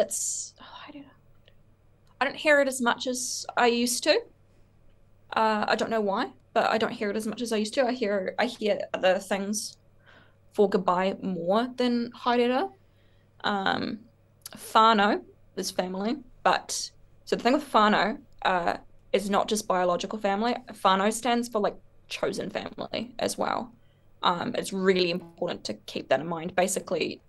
I don't hear it as much as I used to. I don't know why, but I don't hear it as much as I used to. I hear other things for goodbye more than haere rā. Whānau is family, but so the thing with whānau is not just biological family. Whānau stands for like chosen family as well. It's really important to keep that in mind. Basically,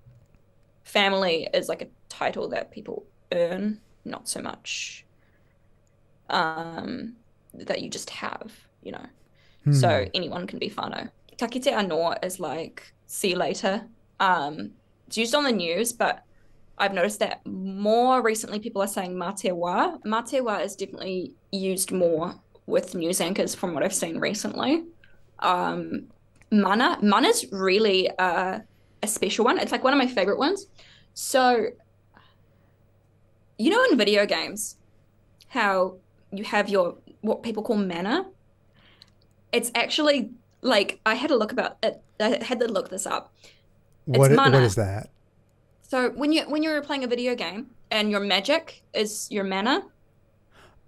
family is like a title that people earn, not so much that you just have, you know. So anyone can be whānau. Takite anō is like, see you later. It's used on the news, but I've noticed that more recently people are saying mā te wā. Mā te wā is definitely used more with news anchors from what I've seen recently. Mana's really a special one. It's like one of my favorite ones. So, you know, in video games, how you have your, what people call mana? It's actually like, I had to look this up. What is that? So when you're playing a video game and your magic is your mana.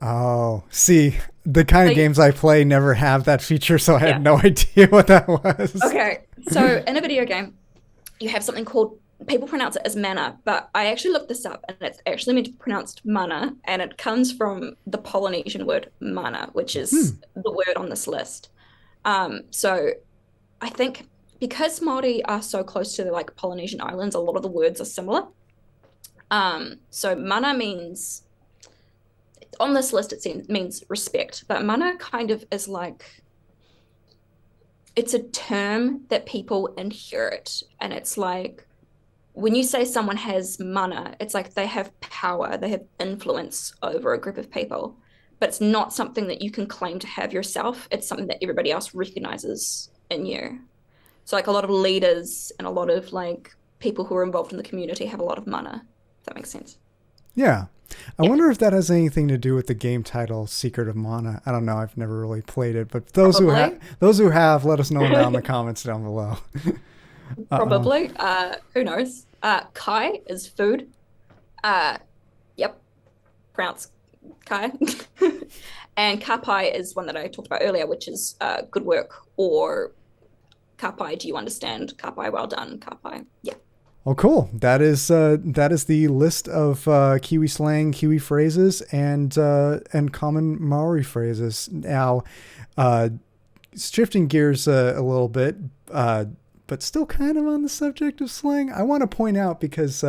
Oh, see, the kind of games I play never have that feature, so I had no idea what that was. Okay, so in a video game, you have something called, people pronounce it as mana, but I actually looked this up and it's actually meant to be pronounced mana, and it comes from the Polynesian word mana, which is the word on this list. So I think because Māori are so close to the like Polynesian islands, a lot of the words are similar. So mana means, on this list it means respect, but mana kind of is like, it's a term that people inherit, and it's like, when you say someone has mana, it's like they have power, they have influence over a group of people, but it's not something that you can claim to have yourself. It's something that everybody else recognizes in you. So like a lot of leaders and a lot of like people who are involved in the community have a lot of mana, if that makes sense. Yeah. I wonder if that has anything to do with the game title Secret of Mana. I don't know. I've never really played it, but those who have, let us know down in the comments down below. Probably. Who knows? Kai is food. Yep. Pronounce Kai. And kapai is one that I talked about earlier, which is good work, or kapai, do you understand? Kapai, well done. Kapai. Yeah. Well, cool. That is the list of Kiwi slang, Kiwi phrases, and common Maori phrases. Now, shifting gears a little bit, but still kind of on the subject of slang, I want to point out, because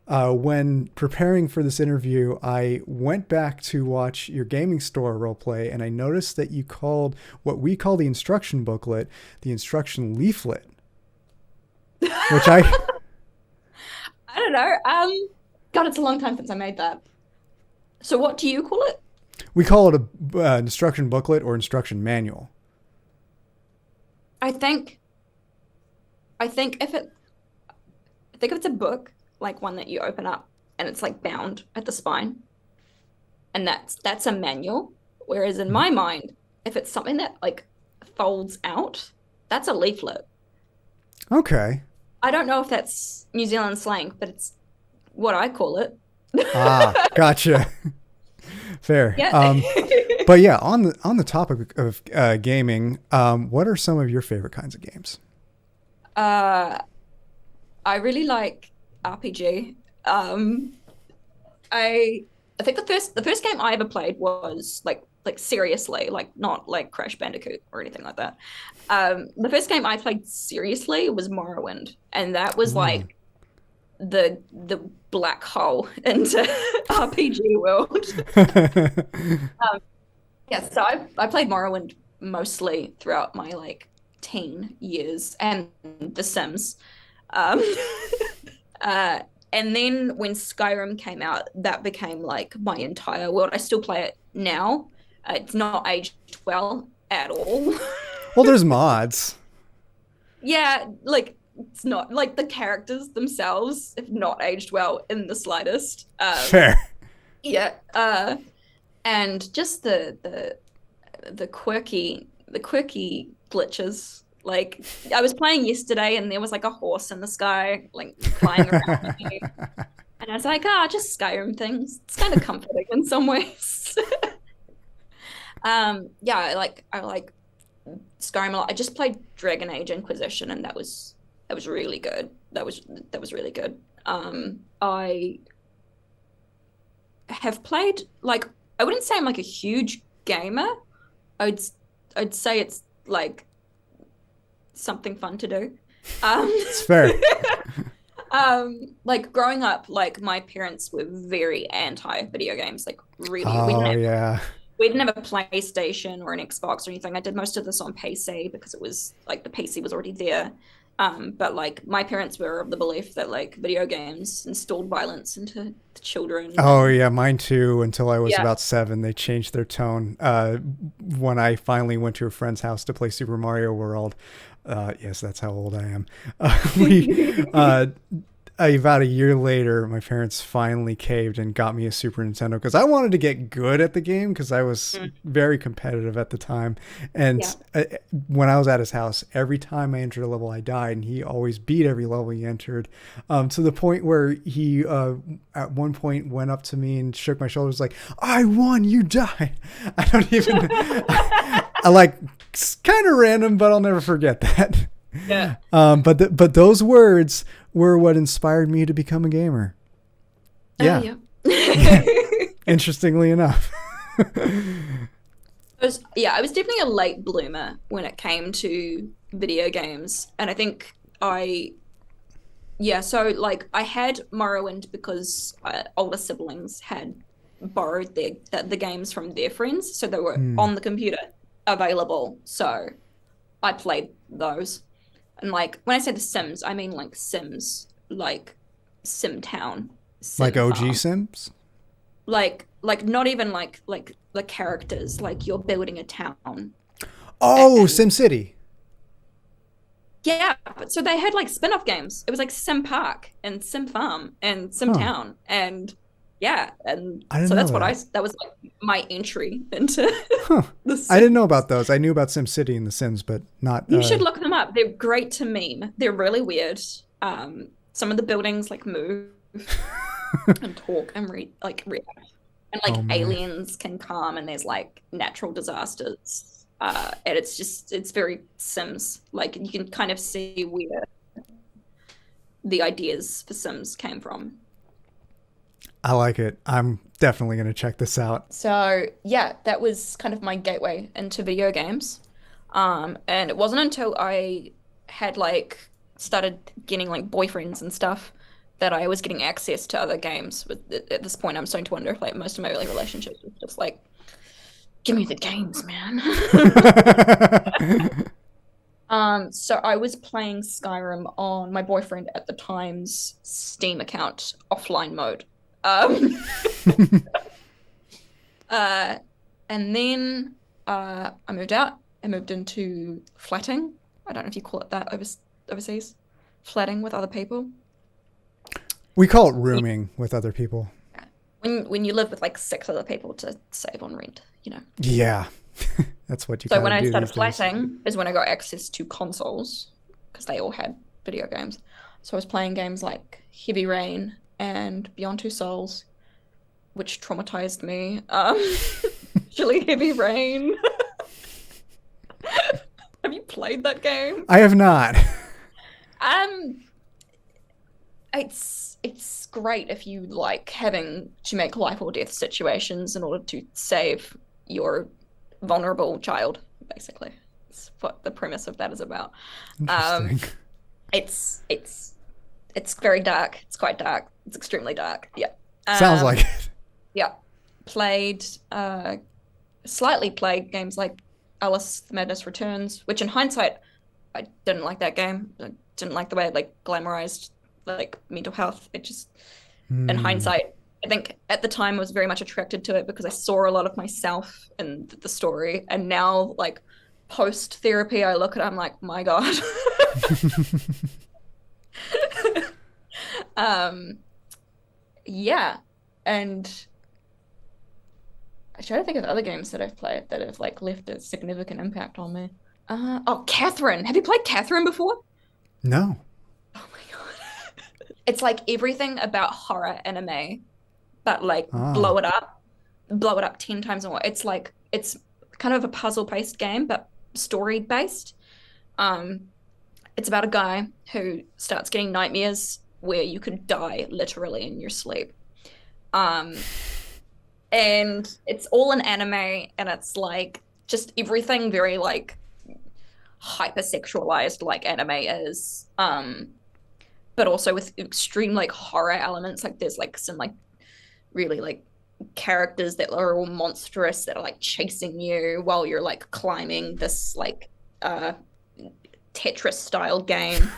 when preparing for this interview, I went back to watch your gaming store roleplay, and I noticed that you called what we call the instruction booklet the instruction leaflet, which I don't know. God, it's a long time since I made that. So what do you call it? We call it an instruction booklet or instruction manual. I think if it's a book, like one that you open up and it's like bound at the spine, and that's a manual. Whereas in my mind, if it's something that like folds out, that's a leaflet. Okay. I don't know if that's New Zealand slang, but it's what I call it. Ah, gotcha. Fair. Yeah. But yeah, on the topic of gaming, what are some of your favorite kinds of games? I really like RPG. I think the first game I ever played was like seriously, like not like Crash Bandicoot or anything like that. The first game I played seriously was Morrowind, and that was like the black hole into RPG world. Yeah, so I played Morrowind mostly throughout my like teen years, and The Sims. And then when Skyrim came out, that became like my entire world. I still play it now. It's not aged well at all. Well, there's mods. Yeah, like it's not like the characters themselves have not aged well in the slightest. Fair. Yeah. And just the quirky glitches. Like I was playing yesterday and there was like a horse in the sky, like flying around me. And I was like, just Skyrim things. It's kind of comforting in some ways. Yeah, I like Skyrim a lot. I just played Dragon Age Inquisition, and that was really good. That was really good. I have played, like, I wouldn't say I'm like a huge gamer. I'd say it's like something fun to do. It's fair. Like growing up, like my parents were very anti video games. Like really, Oh yeah. we didn't have a PlayStation or an Xbox or anything. I did most of this on PC because it was like the PC was already there. But like my parents were of the belief that like video games instilled violence into the children. Oh yeah, mine too. Until I was Yeah. about 7, they changed their tone. When I finally went to a friend's house to play Super Mario World. Yes, that's how old I am. We about a year later, my parents finally caved and got me a Super Nintendo because I wanted to get good at the game because I was very competitive at the time. And Yeah. when I was at his house, every time I entered a level, I died, and he always beat every level he entered, to the point where he, at one point, went up to me and shook my shoulders like, "I won, you died." I don't even. I like kind of random, but I'll never forget that. Yeah. But those words were what inspired me to become a gamer. Yeah. Yeah. Interestingly enough. I was definitely a late bloomer when it came to video games. And I think so like I had Morrowind because older siblings had borrowed the games from their friends. So they were on the computer available. So I played those. And like when I say The Sims, I mean like Sims, like SimTown, Sim Like OG Farm. Sims? Like not even like the characters, like you're building a town. Oh, And SimCity. yeah, but so they had like spin-off games. It was like Sim Park and Sim Farm and Sim Huh. Town and yeah, and I didn't so know that's what that. that was like my entry into Huh. the I didn't know Sims. about those. I knew about SimCity and The Sims, but not. You should look them up. They're great to meme. They're really weird. Some of the buildings like move and talk and react. And like Oh my. aliens can come and there's like natural disasters. And it's very Sims. Like you can kind of see where the ideas for Sims came from. I like it. I'm definitely going to check this out. So yeah, that was kind of my gateway into video games. And it wasn't until I had like started getting like boyfriends and stuff that I was getting access to other games. At this point, I'm starting to wonder if like most of my early relationships were just like, give me the games, man. So I was playing Skyrim on my boyfriend at the time's Steam account offline mode. Um, uh, and then I moved out. I moved into flatting. I don't know if you call it that overseas. Flatting with other people. We call it rooming with other people. When you live with like 6 other people to save on rent, you know. Yeah. That's what you So gotta when I do started these days. flatting is when I got access to consoles because they all had video games. So I was playing games like Heavy Rain and Beyond Two Souls, which traumatized me. Actually, Heavy Rain. Have you played that game? I have not. Um, it's great if you like having to make life or death situations in order to save your vulnerable child, basically. It's what the premise of that is about. Um, Interesting. it's very dark. It's quite dark. It's extremely dark. Yeah. Sounds like Um, it. yeah. Played slightly played games like Alice the Madness Returns, which in hindsight I didn't like that game. I didn't like the way it like glamorized like mental health. It just in Hmm. hindsight, I think at the time I was very much attracted to it because I saw a lot of myself in the story. And now like post therapy, I look at it, I'm like, my God. um yeah. And I try to think of other games that I've played that have like left a significant impact on me. Catherine. Have you played Catherine before? No. Oh my God. It's like everything about horror anime, but like Ah. blow it up 10 times more. It's kind of a puzzle-based game, but story-based. Um, it's about a guy who starts getting nightmares where you could die literally in your sleep. Um, and it's all in anime, and it's like just everything very like hypersexualized like anime is. but also with extreme like horror elements. Like there's like some like really like characters that are all monstrous that are like chasing you while you're like climbing this like Tetris style game.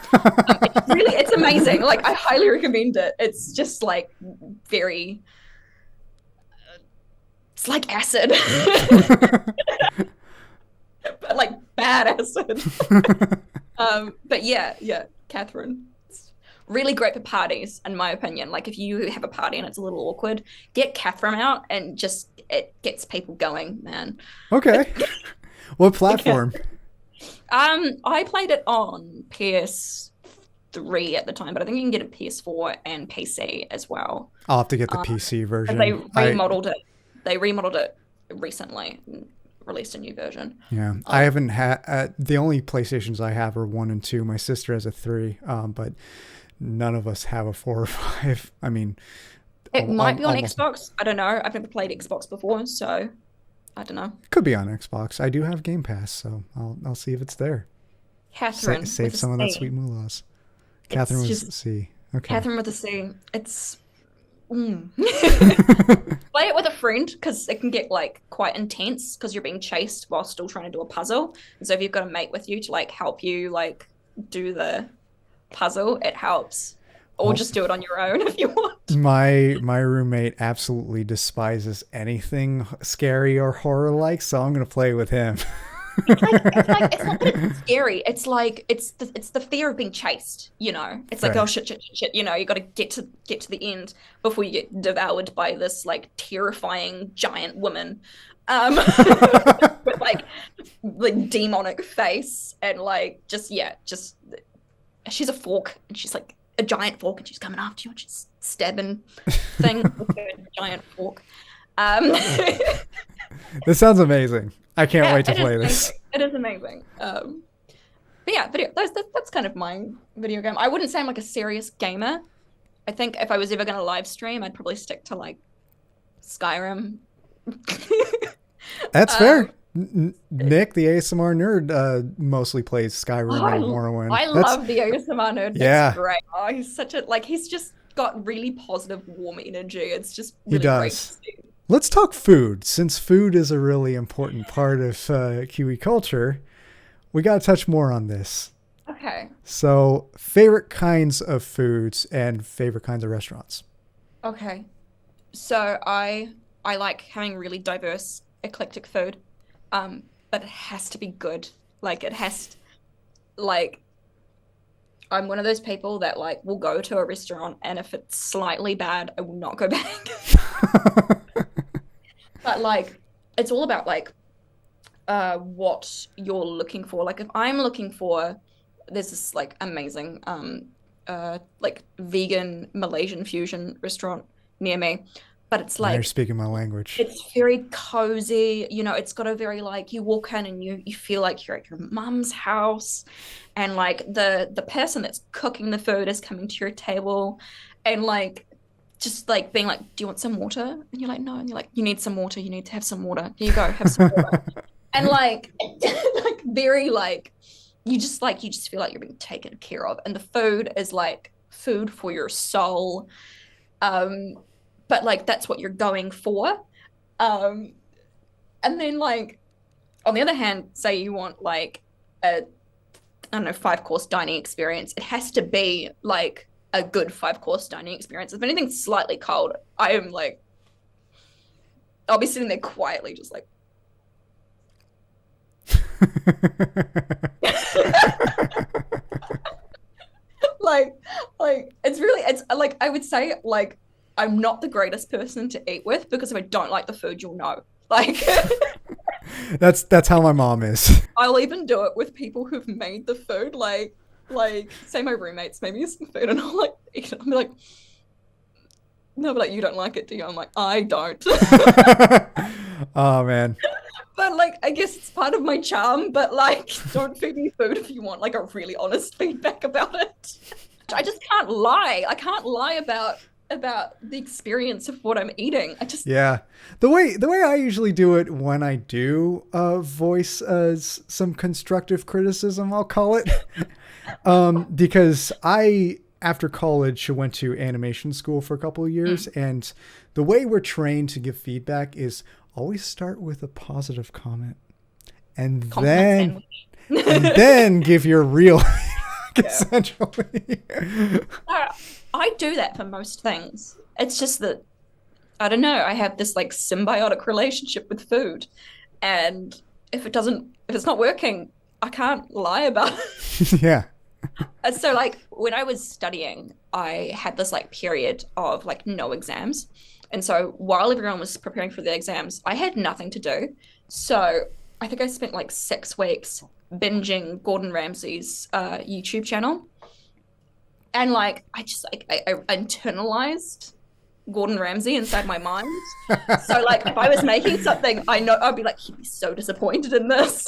It's amazing. Like I highly recommend it. It's just like very it's like acid. But like bad acid. But yeah, Catherine. It's really great for parties, in my opinion. Like if you have a party and it's a little awkward, get Catherine out and just it gets people going, man. Okay. What platform? I played it on PS3 at the time, but I think you can get a PS4 and PC as well. I'll have to get the PC version. They remodeled it. They remodeled it recently. Released a new version. Yeah, I haven't had the only PlayStations I have are 1 and 2. My sister has a 3, but none of us have a 4 or 5. I mean, it might be on Xbox. I don't know. I've never played Xbox before, so I don't know. Could be on Xbox. I do have Game Pass, so I'll see if it's there. Catherine, save some of that sweet moolahs. Catherine with a C. Okay. Catherine with a C. It's. Play it with a friend because it can get like quite intense because you're being chased while still trying to do a puzzle. And so if you've got a mate with you to like help you like do the puzzle, it helps. Or just do it on your own if you want. My roommate absolutely despises anything scary or horror like, so I'm gonna play with him. It's not that it's scary. It's like it's the fear of being chased. You know, it's like, right. Oh shit. You know, you got to get to the end before you get devoured by this like terrifying giant woman, with like demonic face and like just she's a fork and she's like a giant fork and she's coming after you and she's stabbing thing with her giant fork. This sounds amazing. I can't wait to play this. It is amazing. But yeah, that's kind of my video game. I wouldn't say I'm like a serious gamer. I think if I was ever going to live stream, I'd probably stick to like Skyrim. That's fair. Nick, the ASMR nerd, mostly plays Skyrim and Morrowind. I love the ASMR nerd. Yeah. It's great. Oh, he's such a he's just got really positive, warm energy. It's just really he does. Great to see. Let's talk food. Since food is a really important part of Kiwi culture, we got to touch more on this. Okay. So, favorite kinds of foods and favorite kinds of restaurants. Okay. So, I like having really diverse, eclectic food, but it has to be good. Like, it has, I'm one of those people that, will go to a restaurant, and if it's slightly bad, I will not go back. But it's all about what you're looking for. Like if I'm looking for, there's this amazing vegan Malaysian fusion restaurant near me, but it's now you're speaking my language. It's very cozy. You know, it's got a very you walk in and you feel like you're at your mum's house, and the person that's cooking the food is coming to your table, and just being like, do you want some water? And you're like, no. And you're like, you need some water. You need to have some water. Here you go, have some water. And very you just feel like you're being taken care of. And the food is food for your soul. But that's what you're going for. And then on the other hand, say you want a, I don't know, 5-course dining experience. It has to be a good 5-course dining experience. If anything's slightly cold, I am I'll be sitting there quietly, just it's I would say I'm not the greatest person to eat with, because if I don't like the food, you'll know. That's how my mom is. I'll even do it with people who've made the food, say my roommates made me some food and I'll eat it. I'll be like, no, but you don't like it, do you? I'm like, I don't. Oh man. But I guess it's part of my charm, but don't feed me food if you want a really honest feedback about it. I just can't lie. I can't lie about the experience of what I'm eating. Yeah. The way I usually do it when I do voice some constructive criticism, I'll call it, because I after college, I went to animation school for a couple of years, and the way we're trained to give feedback is always start with a positive comment, and then give your real essentially. I do that for most things. It's just that I don't know. I have this like symbiotic relationship with food, and if it's not working, I can't lie about it. Yeah. So like when I was studying, I had this like period of like no exams. And so while everyone was preparing for the exams, I had nothing to do. So I think I spent like 6 weeks binging Gordon Ramsay's YouTube channel. And like I just like I internalized Gordon Ramsay inside my mind. So like if I was making something, I know I'd be like, he'd be so disappointed in this.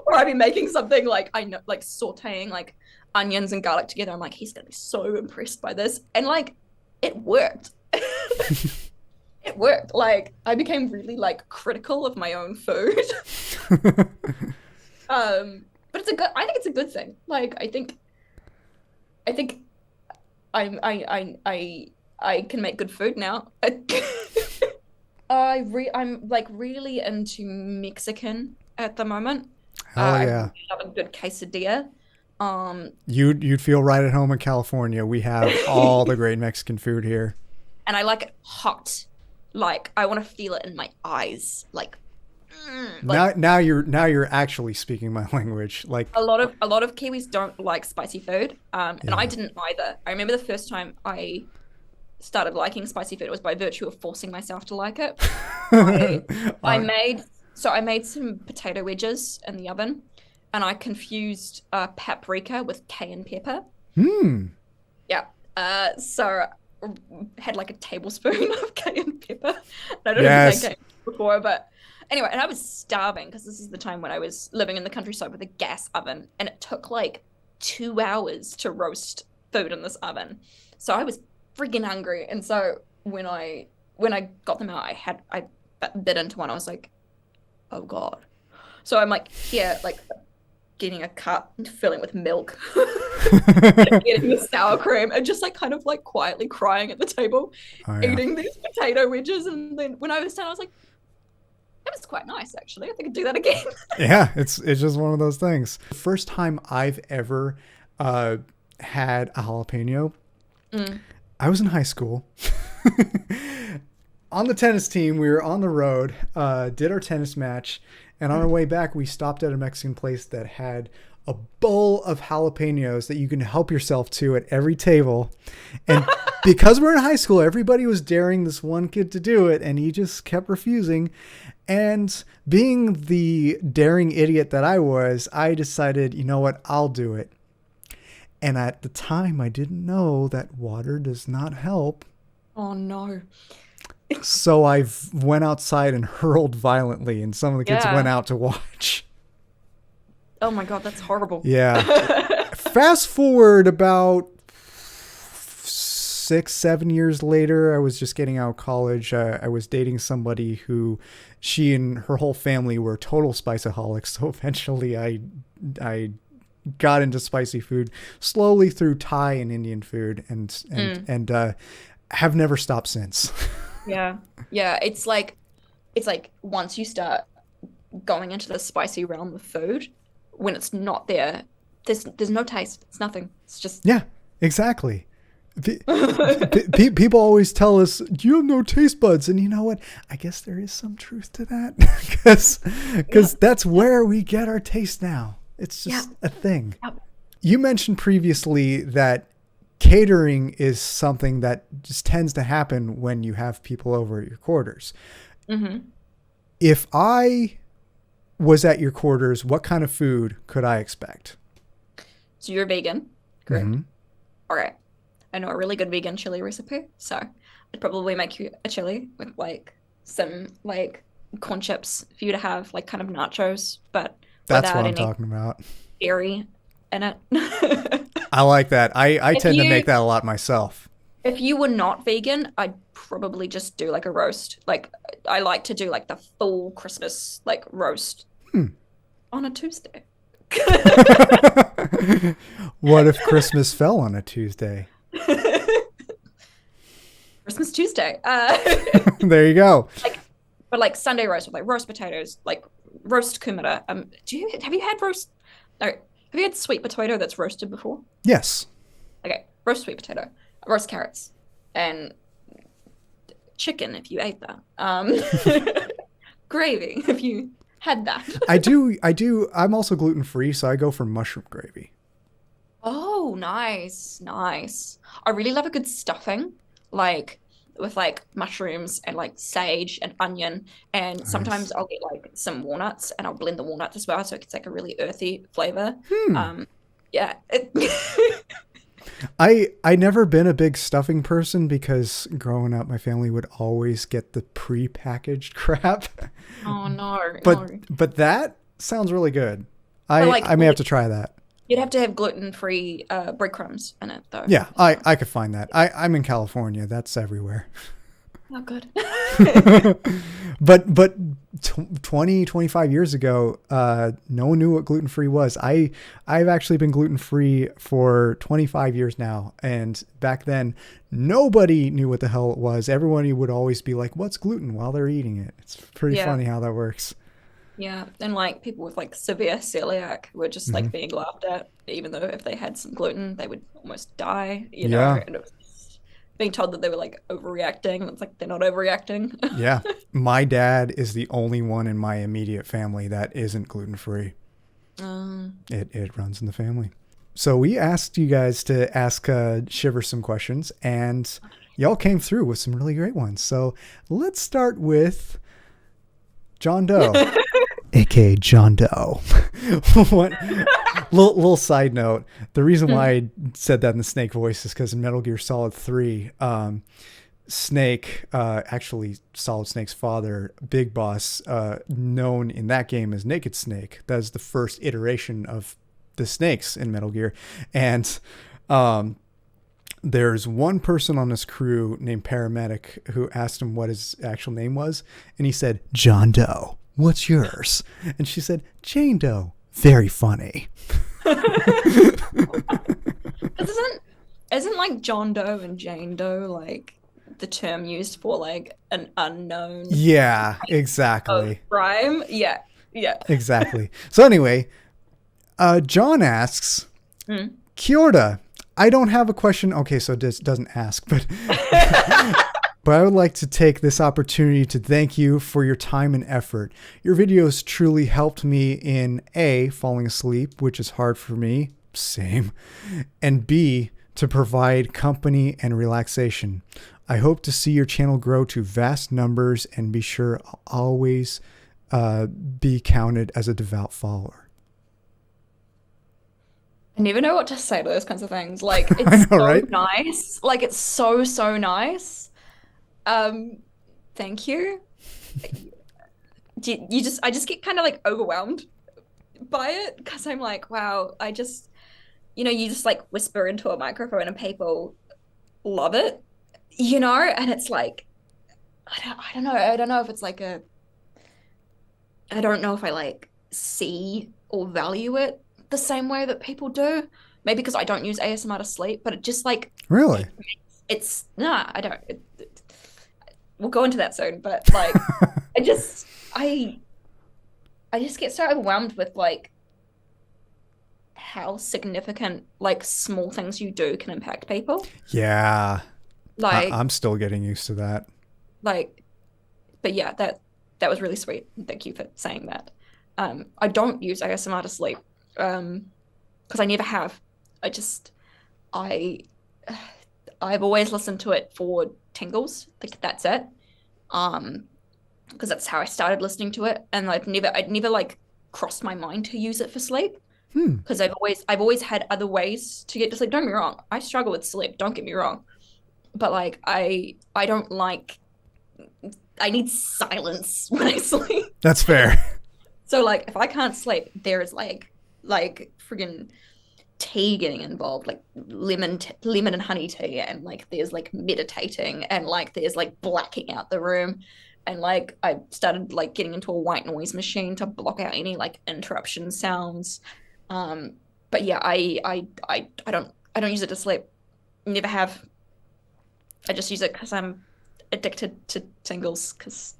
Or I'd be making something like I know, like sauteing like onions and garlic together. I'm like, he's gonna be so impressed by this, and like, it worked. It worked. Like, I became really like critical of my own food. But it's a good. I think it's a good thing. Like, I think I can make good food now. I'm like really into Mexican at the moment. Oh yeah, I love a good quesadilla. You'd feel right at home in California. We have all the great Mexican food here, and I like it hot. Like I want to feel it in my eyes. Like, now you're actually speaking my language. Like a lot of Kiwis don't like spicy food, and I didn't either. I remember the first time I started liking spicy food, it was by virtue of forcing myself to like it. I made some potato wedges in the oven, and I confused paprika with cayenne pepper. Yeah. So I had like a tablespoon of cayenne pepper. I don't know if I made before, but anyway, and I was starving because this is the time when I was living in the countryside with a gas oven, and it took like 2 hours to roast food in this oven. So I was freaking hungry, and so when I got them out, I bit into one. I was like, oh god. So I'm like here, like getting a cup and filling with milk, getting the sour cream, and just like kind of like quietly crying at the table, eating these potato wedges. And then when I was done, I was like, that was quite nice actually. I think I'd do that again. Yeah, it's just one of those things. The first time I've ever had a jalapeno, I was in high school. On the tennis team, we were on the road, did our tennis match, and on our way back, we stopped at a Mexican place that had a bowl of jalapenos that you can help yourself to at every table. And because we're in high school, everybody was daring this one kid to do it, and he just kept refusing. And being the daring idiot that I was, I decided, you know what, I'll do it. And at the time, I didn't know that water does not help. Oh, no. So I went outside and hurled violently, and some of the kids went out to watch. Oh my god, that's horrible. Yeah. Fast forward about 6-7 years later, I was just getting out of college. I was dating somebody who, she and her whole family were total spiceaholics. So eventually I got into spicy food slowly through Thai and Indian food, and have never stopped since. Yeah. It's like once you start going into the spicy realm of food, when it's not there, there's no taste. It's nothing. It's just exactly. People always tell us you have no taste buds, and you know what? I guess there is some truth to that, because that's where we get our taste now. It's just a thing. Yep. You mentioned previously that catering is something that just tends to happen when you have people over at your quarters. Mm-hmm. If I was at your quarters, what kind of food could I expect? So you're vegan, correct? Mm-hmm. All right. I know a really good vegan chili recipe, so I'd probably make you a chili with like some like corn chips for you to have, like kind of nachos, but that's without what I'm talking about. Dairy in it. I like that. I tend to make that a lot myself. If you were not vegan, I'd probably just do like a roast. Like I like to do like the full Christmas like roast on a Tuesday. What if Christmas fell on a Tuesday? Christmas Tuesday. There you go. But like Sunday roast with like roast potatoes, like roast kumara. Have you had roast? No, have you had sweet potato that's roasted before? Yes. Okay, roast sweet potato, roast carrots, and chicken if you ate that. Gravy if you had that. I do. I'm also gluten free, so I go for mushroom gravy. Oh, nice. I really love a good stuffing, like with like mushrooms and like sage and onion. And sometimes Nice. I'll get like some walnuts and I'll blend the walnuts as well, so it's like a really earthy flavor. Yeah. I never been a big stuffing person because growing up, my family would always get the pre-packaged crap. Oh no, But no. that sounds really good. But like I may have to try that. you'd have to have gluten-free breadcrumbs in it though. Yeah, I could find that. I'm in California. That's everywhere. Oh, good. But 20, 25 years ago, no one knew what gluten-free was. I've actually been gluten-free for 25 years now. And back then, nobody knew what the hell it was. Everybody would always be like, what's gluten while they're eating it? It's pretty Yeah. funny how that works. Yeah, and like people with like severe celiac were just like being laughed at, even though if they had some gluten, they would almost die, you know, Yeah. and it was just being told that they were like overreacting, and it's like they're not overreacting. Yeah. My dad is the only one in my immediate family that isn't gluten-free. It runs in the family. So we asked you guys to ask Shiver some questions, and y'all came through with some really great ones. So let's start with John Doe, aka John Doe. What? Little side note: the reason why I said that in the Snake voice is because in Metal Gear Solid 3, Snake, actually Solid Snake's father, Big Boss, known in that game as Naked Snake. That is the first iteration of the snakes in Metal Gear. And there's one person on his crew named Paramedic who asked him what his actual name was. And he said, John Doe, what's yours? And she said, Jane Doe. Very funny. Isn't like John Doe and Jane Doe like the term used for like an unknown Yeah, exactly. crime? Yeah. Exactly. So anyway, John asks, Kia ora. I don't have a question. Okay, so it doesn't ask, but but I would like to take this opportunity to thank you for your time and effort. Your videos truly helped me in A, falling asleep, which is hard for me, same, and B, to provide company and relaxation. I hope to see your channel grow to vast numbers and be sure I'll always be counted as a devout follower. I never know what to say to those kinds of things. Like I it's know, so right? nice. Like it's so nice. Thank you. I just get kind of like overwhelmed by it because I'm like, wow, you just like whisper into a microphone and people love it, and it's like, I don't know. I don't know if it's like I don't know if I like see or value it the same way that people do. Maybe because I don't use ASMR to sleep, but it just like Really? I don't. We'll go into that soon, but like, I just get so overwhelmed with like how significant like small things you do can impact people. Yeah. Like, I'm still getting used to that. like, but yeah, that was really sweet. Thank you for saying that. I don't use ASMR to sleep, because I never have. I've always listened to it for tingles. Like that's it. Because that's how I started listening to it, and I'd never like crossed my mind to use it for sleep. Because I've always had other ways to get to sleep. Don't get me wrong, I struggle with sleep. Don't get me wrong, but like I don't like. I need silence when I sleep. That's fair. So like if I can't sleep, there is like friggin' tea getting involved, like lemon and honey tea, and like there's like meditating, and like there's like blacking out the room, and like I started like getting into a white noise machine to block out any like interruption sounds. but yeah, I don't use it to sleep. Never have. I just use it because I'm addicted to tingles. Because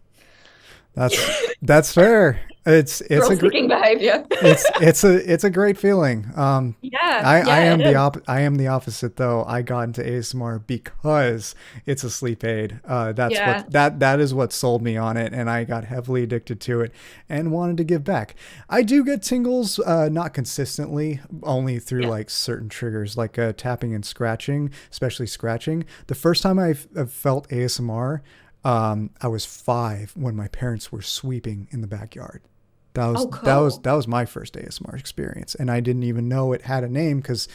That's fair. It's a thrill-seeking behavior. it's a great feeling. Yeah, yeah, it is. I am the opposite though. I got into ASMR because it's a sleep aid. That's Yeah, what that is what sold me on it, and I got heavily addicted to it and wanted to give back. I do get tingles, not consistently, only through yeah. like certain triggers, like tapping and scratching, especially scratching. The first time I've felt ASMR, I was 5 when my parents were sweeping in the backyard. Oh, cool. That was my first ASMR experience, and I didn't even know it had a name because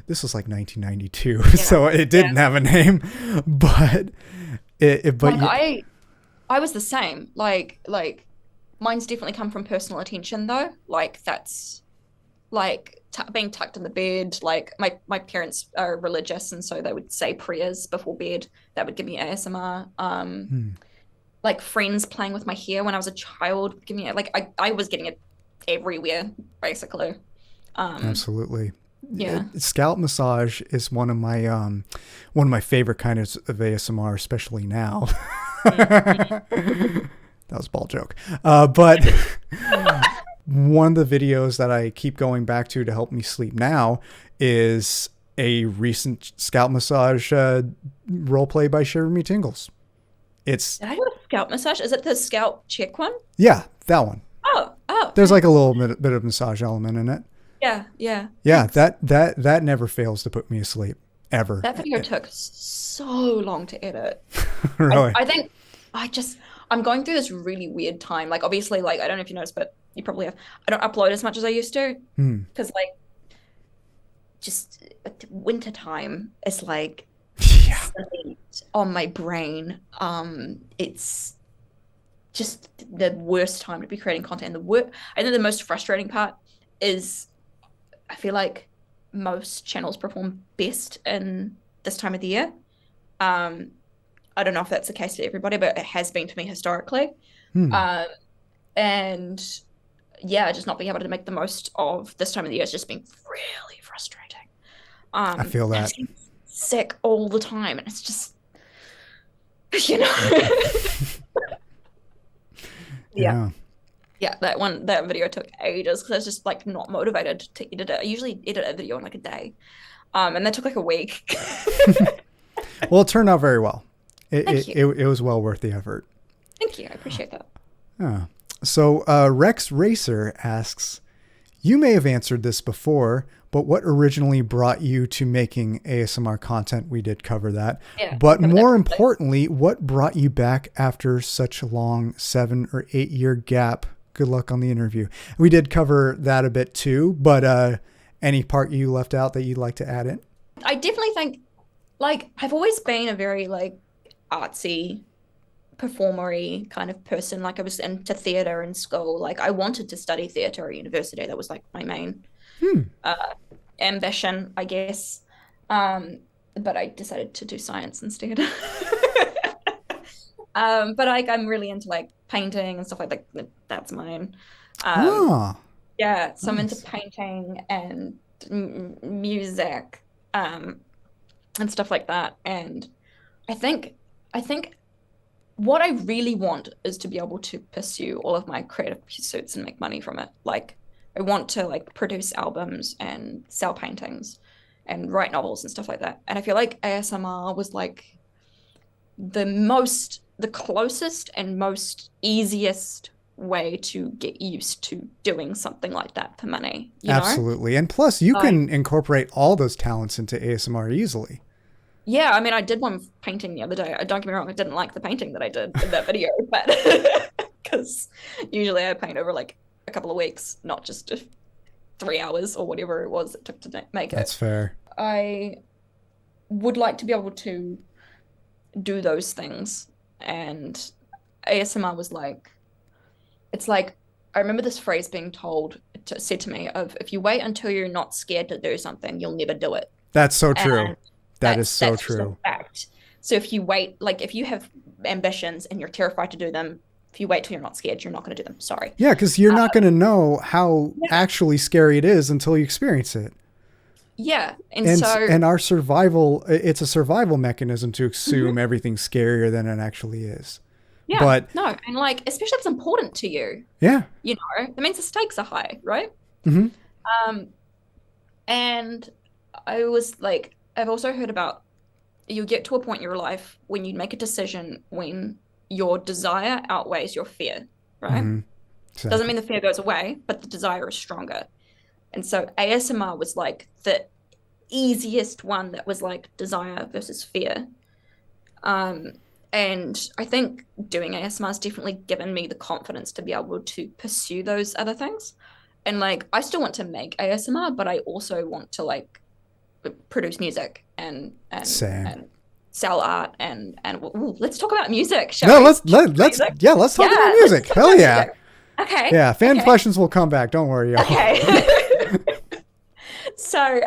this was like 1992, Yeah, so it yeah. didn't have a name. But Like I was the same. Like mine's definitely come from personal attention though. Like that's like being tucked in the bed. Like my parents are religious, and so they would say prayers before bed. That would give me ASMR. hmm, Like friends playing with my hair when I was a child would give me like I was getting it everywhere basically. Um, absolutely. yeah. Scalp massage is one of my favorite kinds of ASMR, especially now. Mm-hmm. That was a ball joke. But one of the videos that I keep going back to help me sleep now is a recent scalp massage role play by Shiver Me Tingles. It's, Did I do a scalp massage? Is it the scalp check one? yeah, that one. Oh, There's okay. like a little bit of massage element in it. Yeah, yeah. Yeah, Thanks. that never fails to put me asleep ever. That video took so long to edit. Really. I think I'm going through this really weird time. Like obviously, like I don't know if you noticed, but you probably have. I don't upload as much as I used to Hmm. because like just winter time is like Yeah. slept on my brain. It's just the worst time to be creating content. I think the most frustrating part is I feel like most channels perform best in this time of the year. Um, I don't know if that's the case to everybody, but it has been to me historically. Hmm. Um, and yeah, just not being able to make the most of this time of the year has just been really frustrating. I feel I that. just get sick all the time, and it's just, you know, yeah, Yeah. yeah. That video took ages because I was just like not motivated to edit it. I usually edit a video in like a day, and that took like a week. Well, it turned out very well. Thank you, It was well worth the effort. thank you. I appreciate that. Yeah. So Rex Racer asks, you may have answered this before, but what originally brought you to making ASMR content? We did cover that. Yeah, But covered that more briefly. importantly, what brought you back after such a long 7 or 8 year gap? Good luck on the interview. We did cover that a bit too, but any part you left out that you'd like to add in? I definitely think like I've always been a very like artsy performery kind of person. Like I was into theater in school. Like I wanted to study theater at university. That was like my main Hmm. uh, ambition, I guess. But I decided to do science instead. But like I'm really into like painting and stuff like that. That's mine. Um, Ah, yeah, so I'm into nice. painting and music, and stuff like that. And I think what I really want is to be able to pursue all of my creative pursuits and make money from it. Like I want to like produce albums and sell paintings and write novels and stuff like that. And I feel like ASMR was like the closest and most easiest way to get used to doing something like that for money, you know? Absolutely. And plus, you Like, can incorporate all those talents into ASMR easily. yeah, I mean, I did one painting the other day. Don't get me wrong, I didn't like the painting that I did in that video, but because usually I paint over like a couple of weeks, not just 3 hours or whatever it was it took to make That's it. fair. I would like to be able to do those things. And ASMR was like, it's like, I remember this phrase being said to me of if you wait until you're not scared to do something, you'll never do it. That's so true. And That is so that's just a true. fact. So if you wait, like if you have ambitions and you're terrified to do them, if you wait till you're not scared, you're not going to do them. Sorry. Yeah, because you're Uh, not going to know how yeah, actually scary it is until you experience it. Yeah. And And so, and our survival, it's a survival mechanism to mhm, assume everything's scarier than it actually is. yeah, But no. And like, especially if it's important to you, yeah. it means the stakes are high, right? Hmm. Um, and I was like, I've also heard about you get to a point in your life when you make a decision when your desire outweighs your fear, right? Hmm. Doesn't Exactly. mean the fear goes away, but the desire is stronger. And so ASMR was like the easiest one that was like desire versus fear. Um, and I think doing ASMR has definitely given me the confidence to be able to pursue those other things. And like, I still want to make ASMR, but I also want to like produce music Same. and sell art and ooh, let's talk about music, shall No, we? let's talk about Let's music. talk Hell about yeah. music. Okay. Yeah, fan Okay. questions will come back. Don't worry, y'all. Okay. So,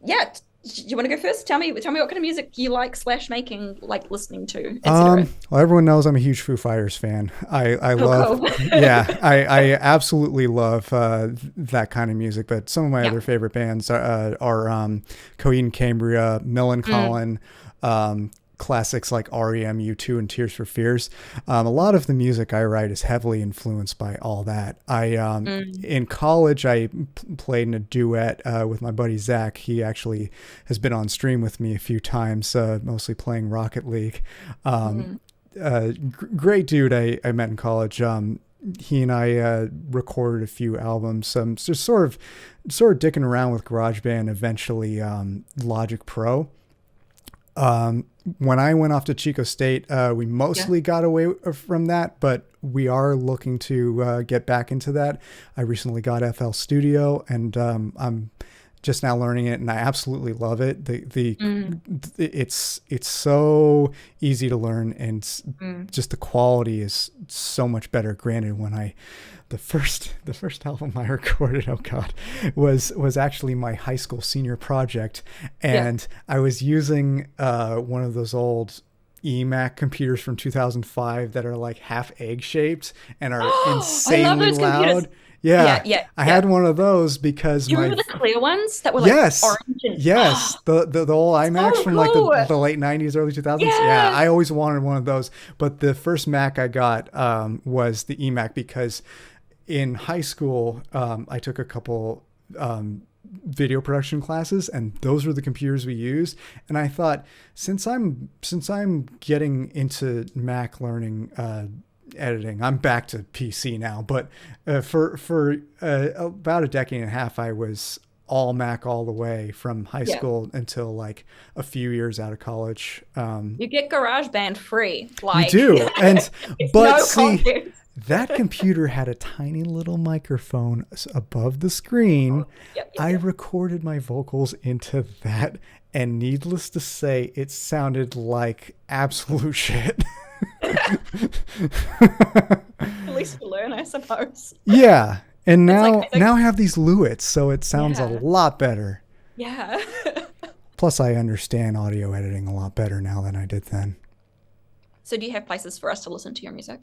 yeah, you want to go first? Tell me what kind of music you like / making, like listening to, etc. Well, everyone knows I'm a huge Foo Fighters fan. I love, Cool. yeah, I absolutely love that kind of music. But some of my Yeah. other favorite bands are Coheed and Cambria, Mm, Millencolin, classics like REM, U2, and Tears for Fears. A lot of the music I write is heavily influenced by all that. mm, In college, I played in a duet with my buddy Zach. He actually has been on stream with me a few times, mostly playing Rocket League. mm. Great dude I met in college. He and I recorded a few albums. Just sort of dicking around with GarageBand. Eventually, Logic Pro. When I went off to Chico State, we Yeah. mostly got away from that, but we are looking to get back into that. I recently got FL Studio, and I'm just now learning it, and I absolutely love it. Mm, It's so easy to learn, and mm. just the quality is so much better. Granted, the first album I recorded, oh god, was actually my high school senior project, Yeah. and I was using one of those old eMac computers from 2005 that are like half egg shaped and are I love insanely those computers. loud. Yeah, Yeah, yeah, I yeah. had one of those because Do you my remember the clear ones that were like yes, orange and yes, the old iMacs so from like cool. the late 90s, early 2000s. Yeah, Yeah. I always wanted one of those. But the first Mac I got was the eMac because in high school I took a couple video production classes, and those were the computers we used. And I thought, since I'm getting into Mac learning editing, I'm back to PC now. But for about a decade and a half, I was all Mac all the way from high Yeah. school until like a few years out of college. You get GarageBand free. You Like do, and it's but no see. contest. That computer had a tiny little microphone above the screen. Yep, yep, I yep. recorded my vocals into that, and needless to say, it sounded like absolute shit. At least you learn, I suppose. Yeah, and It's like now music. now I have these Lewits, so it sounds a Yeah. lot better. Yeah. Plus, I understand audio editing a lot better now than I did then. So do you have places for us to listen to your music?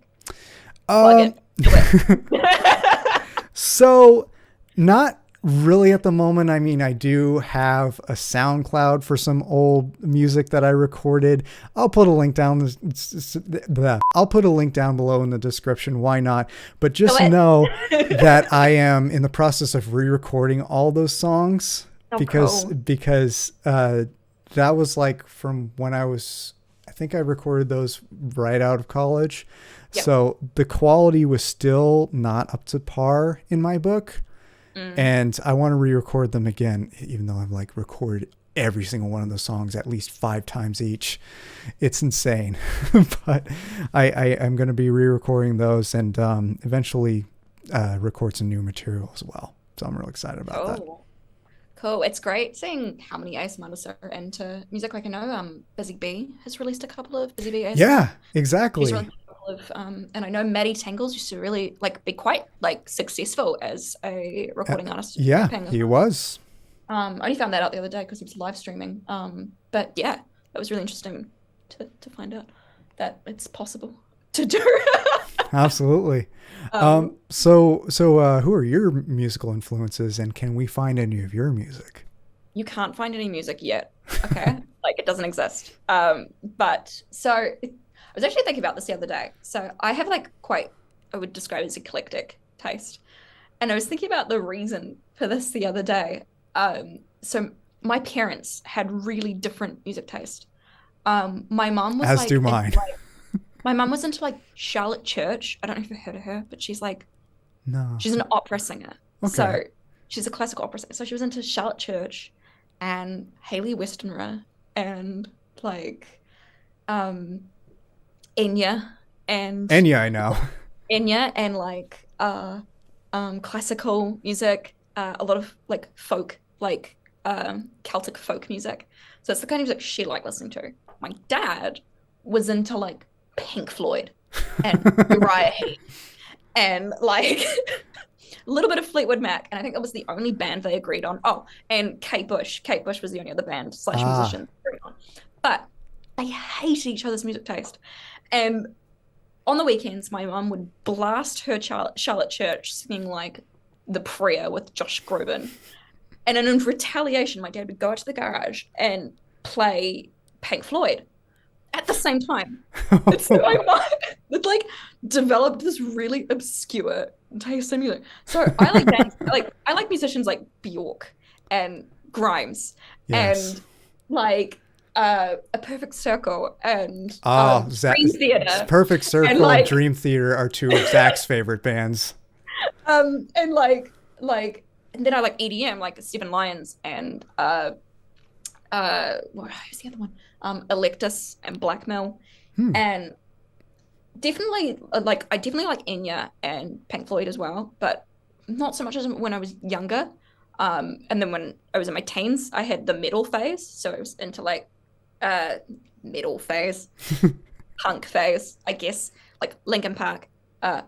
Plug Um, it. Do it. So, not really at the moment. I mean, I do have a SoundCloud for some old music that I recorded. I'll put a link down. I'll put a link down below in the description. Why not? But just Do it. know that I am in the process of re-recording all those songs Oh, because cool. because that was like from when I was. I think I recorded those right out of college. Yep. So the quality was still not up to par in my book. Mm. And I want to re-record them again, even though I've like recorded every single one of those songs at least 5 times each. It's insane. But I'm going to be re-recording those and eventually record some new material as well. So I'm really excited about that. Cool. Cool. It's great seeing how many ASMR artists are into music. Like I know Busy Bee has released a couple of Busy Bee ASMR. Yeah, She's exactly. released a couple of and I know Maddie Tangles used to really like be quite like successful as a recording artist. Yeah, rapping. he was. I only found that out the other day because he was live streaming. But yeah, that was really interesting to find out that it's possible to do. Absolutely. So who are your musical influences, and can we find any of your music? you can't find any music yet. Okay. Like it doesn't exist. But so I was actually thinking about this the other day. So I have like quite, I would describe it as eclectic taste. And I was thinking about the reason for this the other day. So my parents had really different music taste. My mom was As like, do mine. my mom was into like Charlotte Church. I don't know if you've heard of her, but she's like, No. she's an opera singer. Okay. So she's a classical opera singer. So she was into Charlotte Church and Haley Westenra and like Enya and Enya, I know. Enya and like classical music, a lot of like folk, like Celtic folk music. So it's the kind of music she liked listening to. My dad was into like Pink Floyd and Uriah Heep and like a little bit of Fleetwood Mac, and I think that was the only band they agreed on. Oh, and Kate Bush. Kate Bush was the only other band / musician they agreed on. But they hated each other's music taste. And on the weekends, my mum would blast her Charlotte Church singing like The Prayer with Josh Groban. And then in retaliation, my dad would go out to the garage and play Pink Floyd at the same time. And so my mum had like developed this really obscure taste in music. So I like bands, I like musicians like Bjork and Grimes and like A Perfect Circle and Dream Theater. Perfect Circle and Dream Theater are two of Zach's favorite bands. And and then I like EDM, like Seven Lions and who's the other one? Electus and Blackmail. And definitely I definitely like Enya and Pink Floyd as well, but not so much as when I was younger. And then when I was in my teens, I had the metal phase, so I was into like metal phase, punk phase, I guess, like Linkin Park,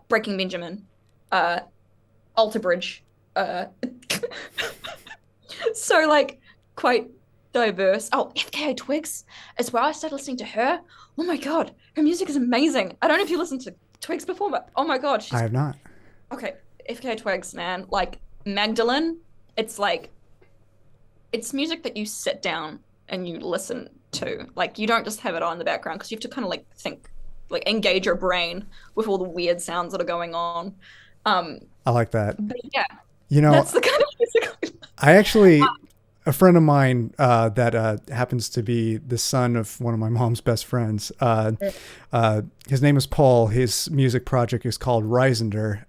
Breaking Benjamin, Alter Bridge, so like quite diverse. Oh, FKA Twigs as well. I started listening to her. Oh my god, her music is amazing. I don't know if you listened to Twigs before, but oh my god, I have not. Okay, FKA Twigs, man. Like Magdalene, it's like it's music that you sit down and you listen to. Like you don't just have it on in the background because you have to kind of like think, like engage your brain with all the weird sounds that are going on. I like that. But yeah, you know, that's the kind of music I actually, a friend of mine that happens to be the son of one of my mom's best friends. His name is Paul. His music project is called Reisender.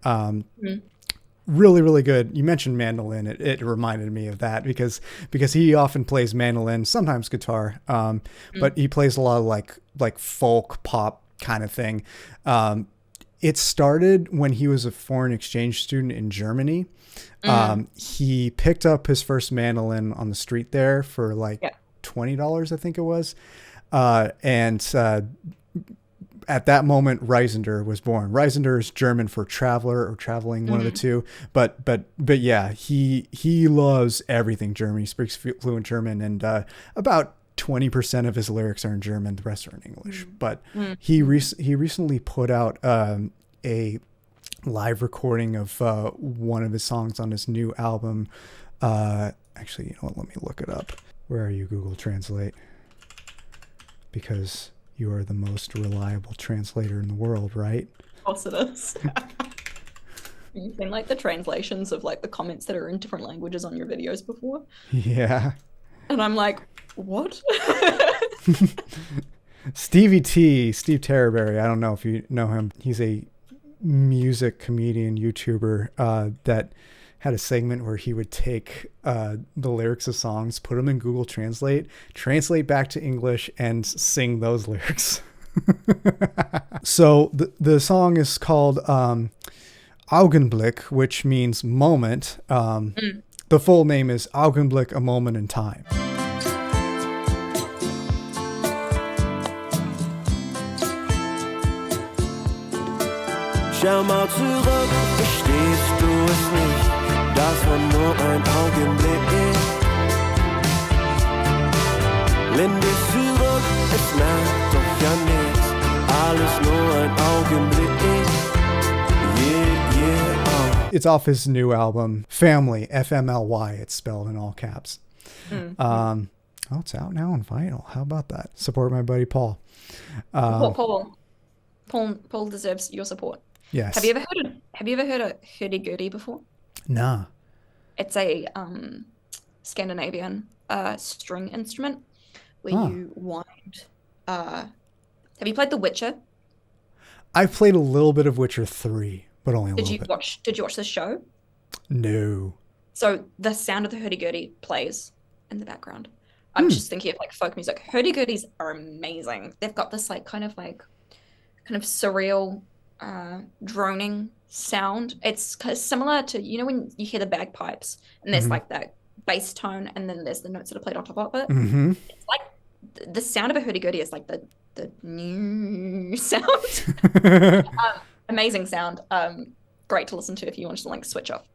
Really, really good. You mentioned mandolin. It reminded me of that because he often plays mandolin, sometimes guitar, but he plays a lot of like folk pop kind of thing. It started when he was a foreign exchange student in Germany. He picked up his first mandolin on the street there for like $20, I think it was. At that moment, Reisender was born. Reisender is German for traveler or traveling, one of the two. But yeah, he loves everything German. He speaks fluent German, and about 20% of his lyrics are in German. The rest are in English. But he recently put out a live recording of one of his songs on his new album. Actually, you know what? Let me look it up. Where are you, Google Translate? Because you are the most reliable translator in the world, right? Of course it is. You've seen like the translations of like the comments that are in different languages on your videos before? Yeah. And I'm like, what? Steve Terraberry, I don't know if you know him. He's a music comedian, YouTuber that had a segment where he would take the lyrics of songs, put them in Google Translate back to English, and sing those lyrics. So the song is called Augenblick, which means moment. The full name is Augenblick, a moment in time. Schau mal zurück, verstehst du es nicht? Das war nur ein Augenblick. Lehn dich zurück, es merkt doch ja nichts. Alles nur ein Augenblick. Yeah, oh. It's off his new album, Family, FMLY. It's spelled in all caps. Oh, it's out now on vinyl. How about that? Support my buddy Paul. Paul deserves your support. Yes. Have you ever heard of hurdy-gurdy before? Nah. It's a Scandinavian string instrument where you wind. Have you played The Witcher? I've played a little bit of Witcher 3, but only a little bit. Did you watch the show? No. So the sound of the hurdy-gurdy plays in the background. I'm just thinking of like folk music. Hurdy-gurdies are amazing. They've got this kind of surreal droning sound. It's similar to, when you hear the bagpipes and there's like that bass tone and then there's the notes that are played on top of it. Mm-hmm. It's like the sound of a hurdy-gurdy is like the new sound. Amazing sound. Great to listen to if you want to like switch off.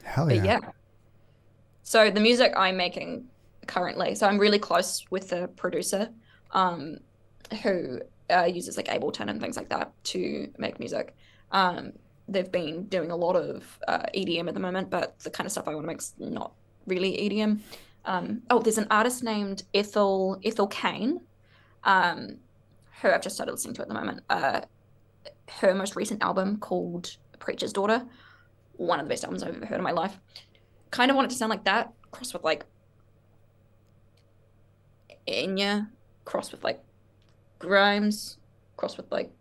Hell yeah. So the music I'm making currently, so I'm really close with the producer who uses like Ableton and things like that to make music. They've been doing a lot of EDM at the moment, but the kind of stuff I want to make is not really EDM. There's an artist named Ethel Kane, who I've just started listening to at the moment. Her most recent album called Preacher's Daughter, one of the best albums I've ever heard in my life. Kind of want it to sound like that, crossed with like Enya, crossed with like Grimes, crossed with like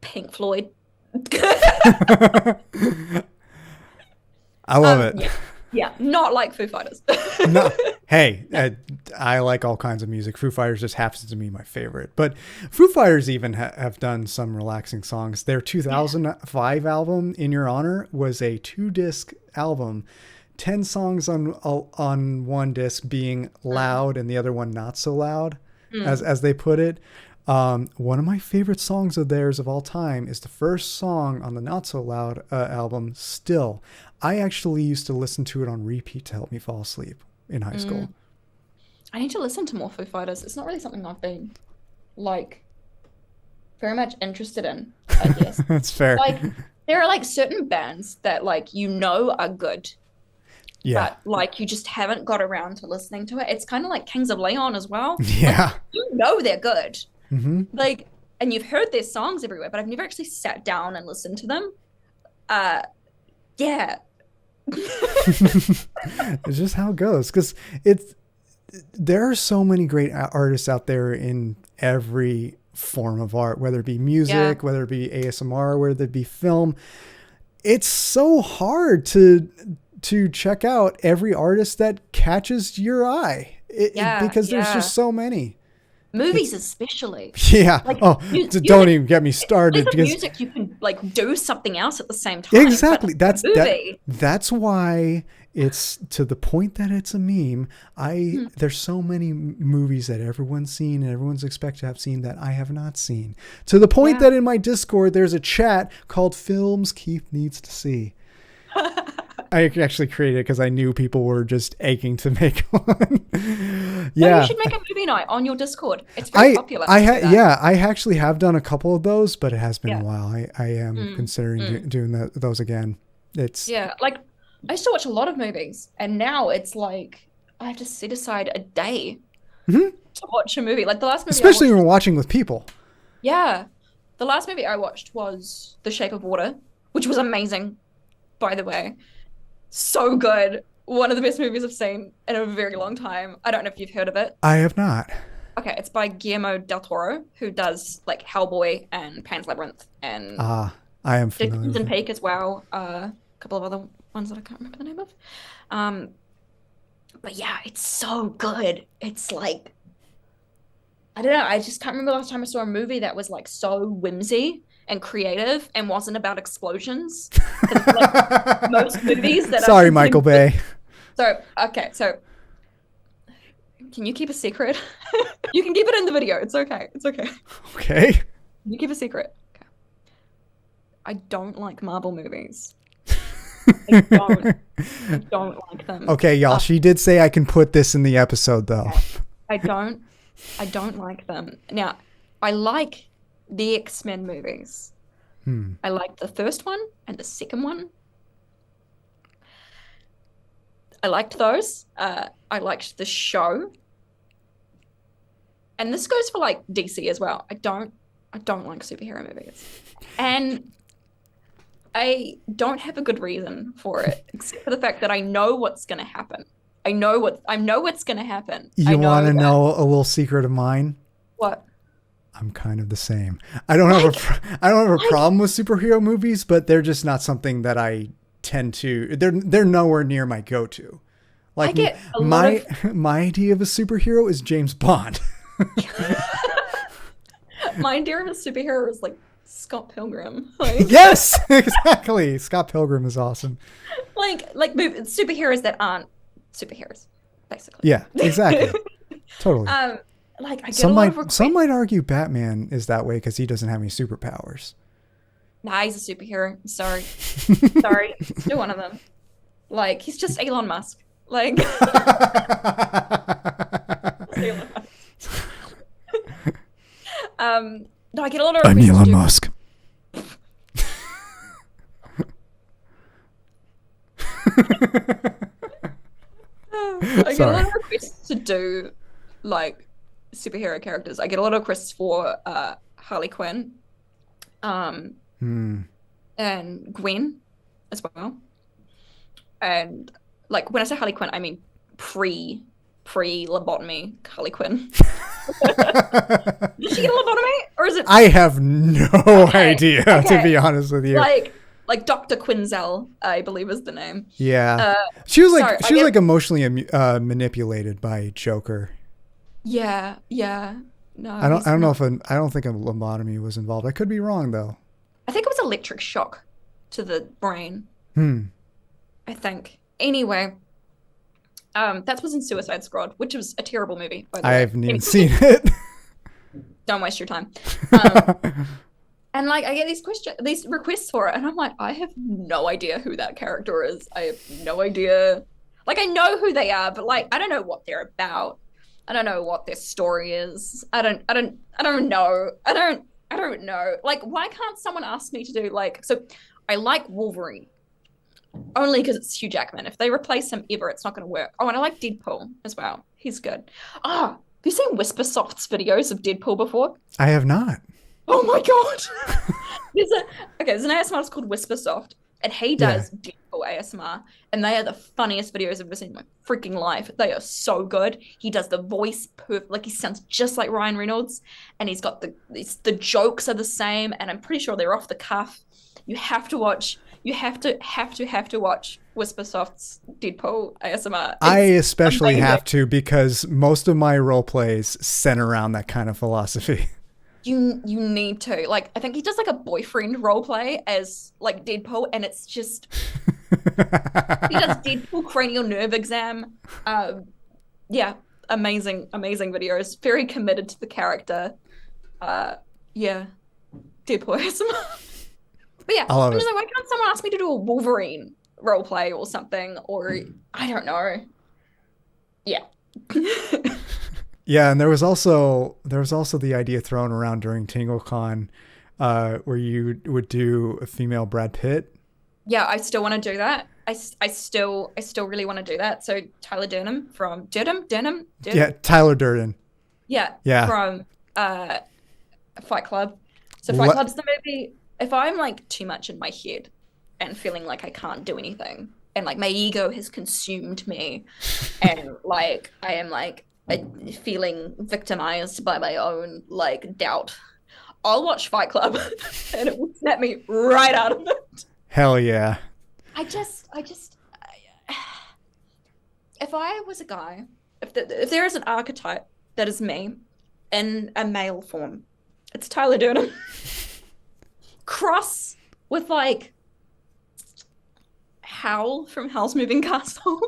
Pink Floyd. I love it. Yeah, not like Foo Fighters. No, hey, I like all kinds of music. Foo Fighters just happens to be my favorite. But Foo Fighters even have done some relaxing songs. Their 2005 album, In Your Honor, was a 2-disc album. 10 songs on one disc being loud and the other one not so loud, as they put it. One of my favorite songs of theirs of all time is the first song on the Not So Loud album, Still. I actually used to listen to it on repeat to help me fall asleep in high school. I need to listen to more Foo Fighters. It's not really something I've been like very much interested in, I guess. That's fair. Like there are like certain bands that like are good. Yeah. But like you just haven't got around to listening to it. It's kind of like Kings of Leon as well. Yeah. Like, they're good. Mm-hmm. Like, and you've heard their songs everywhere, but I've never actually sat down and listened to them. Yeah. It's just how it goes, because there are so many great artists out there in every form of art, whether it be music, whether it be ASMR, whether it be film. It's so hard to check out every artist that catches your eye because there's just so many. Movies especially. Yeah. Like, don't even get me started. Because music, you can like do something else at the same time. Exactly. That's why it's to the point that it's a meme. There's so many movies that everyone's seen and everyone's expected to have seen that I have not seen. To the point that in my Discord there's a chat called Films Keith Needs to See. I actually created it because I knew people were just aching to make one. Yeah, you should make a movie night on your Discord. It's very popular. I actually have done a couple of those, but it has been a while. I am considering doing those again. Like I used to watch a lot of movies, and now it's like I have to set aside a day to watch a movie. Like the last movie, especially when we're watching with people. Yeah, the last movie I watched was The Shape of Water, which was amazing, by the way. So good. One of the best movies I've seen in a very long time. I don't know if you've heard of it. I have not. Okay, it's by Guillermo del Toro, who does like Hellboy and Pan's Labyrinth and I am familiar with Crimson Peak as well. A couple of other ones that I can't remember the name of. But yeah, it's so good. It's like, I don't know. I just can't remember the last time I saw a movie that was like so whimsy and creative and wasn't about explosions. Like, most movies that Sorry, Michael Bay. So can you keep a secret? You can keep it in the video. It's okay. Okay. You keep a secret. Okay. I don't like Marvel movies. I don't like them. Okay, y'all. She did say I can put this in the episode, though. I don't like them. Now, I like the X-Men movies. I like the first one and the second one. I liked those. I liked the show. And this goes for like DC as well. I don't like superhero movies. And I don't have a good reason for it, except for the fact that I know what's gonna happen. I know what's gonna happen. You want to know a little secret of mine? What? I'm kind of the same. I don't have a problem with superhero movies, but they're just not something that I tend to. They're nowhere near my go-to. Like, my idea of a superhero is James Bond. My idea of a superhero is like Scott Pilgrim. Like, yes, exactly. Scott Pilgrim is awesome. Like superheroes that aren't superheroes, basically. Yeah, exactly. Totally. Like, I get some a lot of requests. Some might argue Batman is that way because he doesn't have any superpowers. Nah, he's a superhero. Sorry. Sorry. He's still one of them. Like, he's just Elon Musk. Like, Elon Musk. No, I get a lot of I'm Elon Musk. I get a lot of requests to do like superhero characters. I get a lot of requests for Harley Quinn, and Gwen as well. And like when I say Harley Quinn, I mean pre lobotomy Harley Quinn. Did she get a lobotomy, or is it? I have no idea, to be honest with you. Like Dr. Quinzel, I believe is the name. Yeah, she was like emotionally manipulated by Joker. Yeah. No, I don't know if I don't think a lobotomy was involved. I could be wrong though. I think it was electric shock to the brain. I think. Anyway, that was in Suicide Squad, which was a terrible movie. By the way. I haven't even seen it. Don't waste your time. And like I get these requests for it, and I'm like, I have no idea who that character is. I have no idea. Like I know who they are, but like I don't know what they're about. I don't know what their story is. I don't know. I don't know. Like, why can't someone ask me to do like? So, I like Wolverine only because it's Hugh Jackman. If they replace him ever, it's not going to work. Oh, and I like Deadpool as well. He's good. Have you seen Whispersoft's videos of Deadpool before? I have not. Oh my god! There's an ASMR called Whispersoft, and he does Deadpool ASMR, and they are the funniest videos I've ever seen in my freaking life. They are so good. He does the voice perfect, like he sounds just like Ryan Reynolds, and he's got the jokes are the same, and I'm pretty sure they're off the cuff. You have to watch. You have to watch Whispersoft's Deadpool ASMR. I especially have to because most of my role plays center around that kind of philosophy. You need to. Like, I think he does like a boyfriend role play as like Deadpool, and it's just he does Deadpool cranial nerve exam. Amazing videos. Very committed to the character. Deadpool ASMR. But yeah, I'm just like, why can't someone ask me to do a Wolverine role play or something? Or I don't know. Yeah. Yeah, and there was also the idea thrown around during TingleCon where you would do a female Brad Pitt. Yeah, I still want to do that. I still really want to do that. So Tyler Durden from Durden? Yeah, Tyler Durden. Yeah. From Fight Club. So Fight Club's the movie. If I'm like too much in my head and feeling like I can't do anything, and like my ego has consumed me, and like I am like feeling victimized by my own like doubt, I'll watch Fight Club and it will snap me right out of it. Hell yeah. I just if I was a guy, if there is an archetype that is me in a male form, it's Tyler Durden. Cross with like Howl from Howl's Moving Castle.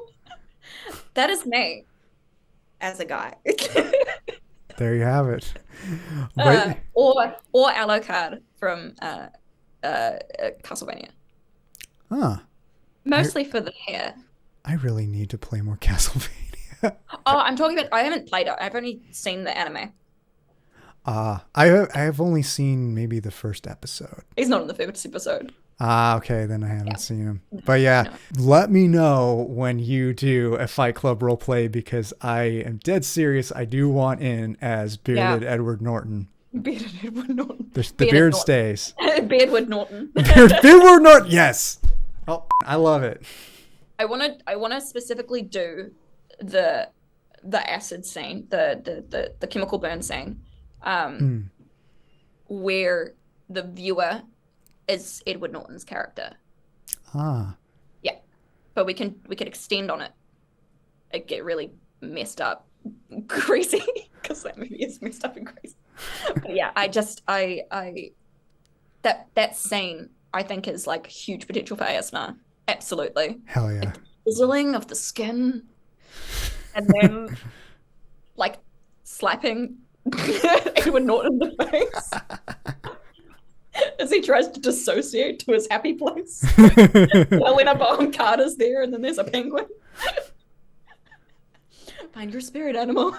That is me as a guy. There you have it. Or Alucard from Castlevania. Huh. Mostly for the hair. I really need to play more Castlevania. I'm talking about. I haven't played it. I've only seen the anime. I have only seen maybe the first episode. He's not in the first episode. Ah, okay, then I haven't seen him. But No. let me know when you do a Fight Club roleplay because I am dead serious. I do want in as bearded Edward Norton. Bearded Edward Norton. The Bearded beard Norton. stays. Beardwood Norton. Beardwood Norton, yes. Oh, I love it. I wanna specifically do the acid scene, the chemical burn scene, where the viewer is Edward Norton's character. Ah. Yeah, but we can extend on it. It get really messed up, crazy, because that movie is messed up and crazy. But yeah, that scene I think is like huge potential for ASMR. Absolutely. Hell yeah. Like, sizzling of the skin, and then like slapping Edward Norton in the face as he tries to dissociate to his happy place. Helena Bonham Carter's there, and then there's a penguin. Find your spirit animal.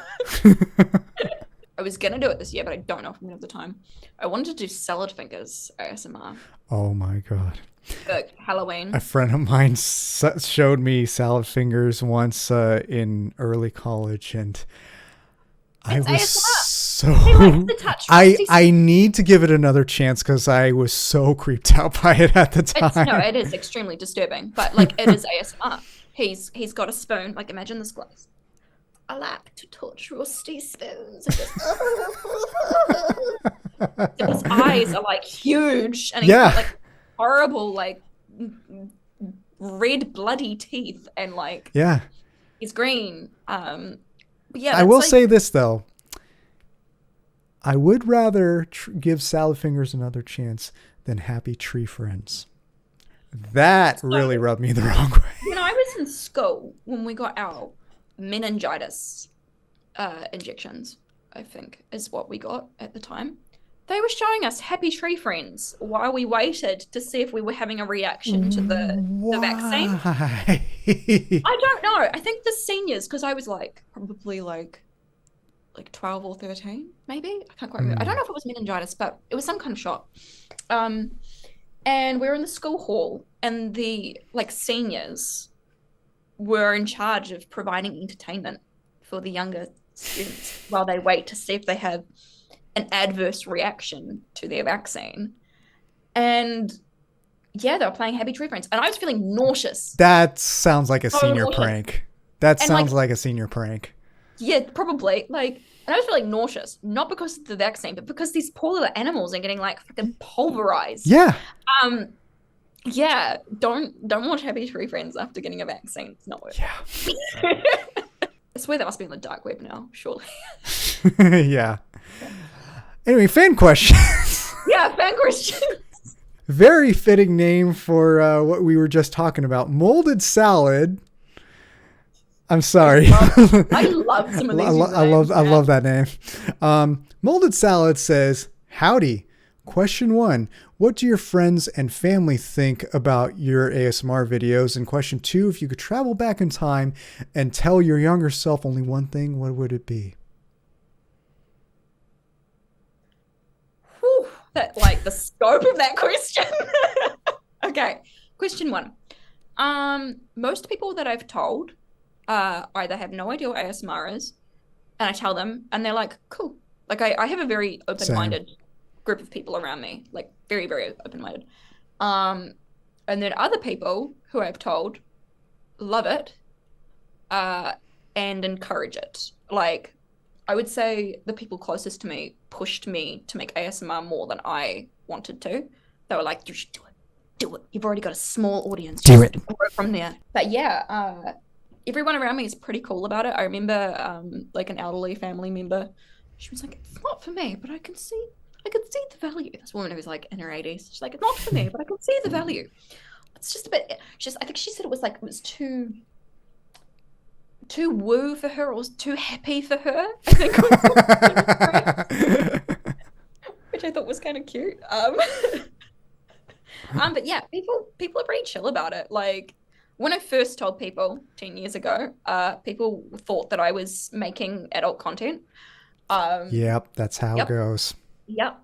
I was gonna do it this year, but I don't know if I'm gonna have the time. I wanted to do salad fingers ASMR. Oh my god. Halloween. A friend of mine showed me salad fingers once in early college, and I was so I need to give it another chance because I was so creeped out by it at the time. It is extremely disturbing, but like it is ASMR. He's got a spoon. Like imagine this glass. I like to touch rusty spoons. And his eyes are like huge, and he's got like horrible like red bloody teeth, and like he's green. Yeah, I will say this though. I would rather give salad fingers another chance than happy tree friends. That really rubbed me the wrong way. You know, I was in school when we got our meningitis injections, I think is what we got at the time. They were showing us happy tree friends while we waited to see if we were having a reaction to the vaccine. I don't know. I think the seniors, because I was like probably like 12 or 13, maybe. I can't quite remember. I don't know if it was meningitis, but it was some kind of shot. And we were in the school hall, and the like seniors were in charge of providing entertainment for the younger students while they wait to see if they have an adverse reaction to their vaccine. And yeah, they were playing Happy Tree Friends, and I was feeling nauseous. That sounds like a senior prank. That sounds like a senior prank. Yeah, probably. Like, and I was feeling nauseous, not because of the vaccine, but because these poor little animals are getting like fucking pulverized. Yeah. Yeah, don't watch Happy Tree Friends after getting a vaccine. It's not worth it. Yeah. I swear that must be on the dark web now, surely. Yeah. Anyway, fan questions. Yeah, fan questions. Very fitting name for what we were just talking about. Molded Salad. I'm sorry. I love some of these. I love that name. Molded Salad says, "Howdy. Question 1. What do your friends and family think about your ASMR videos? And question 2, if you could travel back in time and tell your younger self only one thing, what would it be?" Whew, that like the scope of that question. Okay. Question 1. Most people that I've told either have no idea what ASMR is, and I tell them, and they're like, cool. Like I have a very open-minded group of people around me, like very, very open-minded. And then other people who I've told love it and encourage it. Like I would say the people closest to me pushed me to make ASMR more than I wanted to. They were like, you should do it. Do it. You've already got a small audience. Do it. Grow from there. But yeah, everyone around me is pretty cool about it. I remember like an elderly family member. She was like, it's not for me, but I can see the value. This woman who was like in her 80s. She's like, it's not for me, but I can see the value. It's just a bit. I think she said it was too woo for her, or was too happy for her. I think, which I thought was kind of cute. But yeah, people are pretty chill about it. Like when I first told people 10 years ago, people thought that I was making adult content. Yep, that's how it goes. Yep.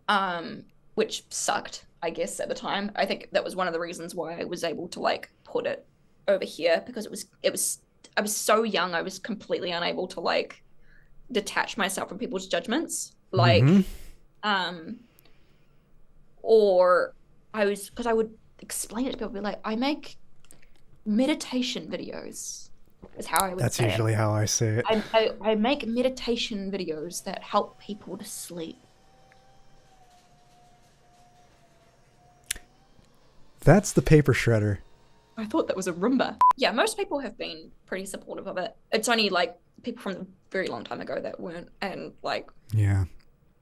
Which sucked. I guess at the time. I think that was one of the reasons why I was able to like put it over here, because I was so young, I was completely unable to like detach myself from people's judgments. Like or because I would explain it to people, be like, I make meditation videos, is how I would That's say usually it. how I say it. I make meditation videos that help people to sleep. That's the paper shredder. I thought that was a Roomba. Yeah, most people have been pretty supportive of it. It's only like people from a very long time ago that weren't, and like Yeah.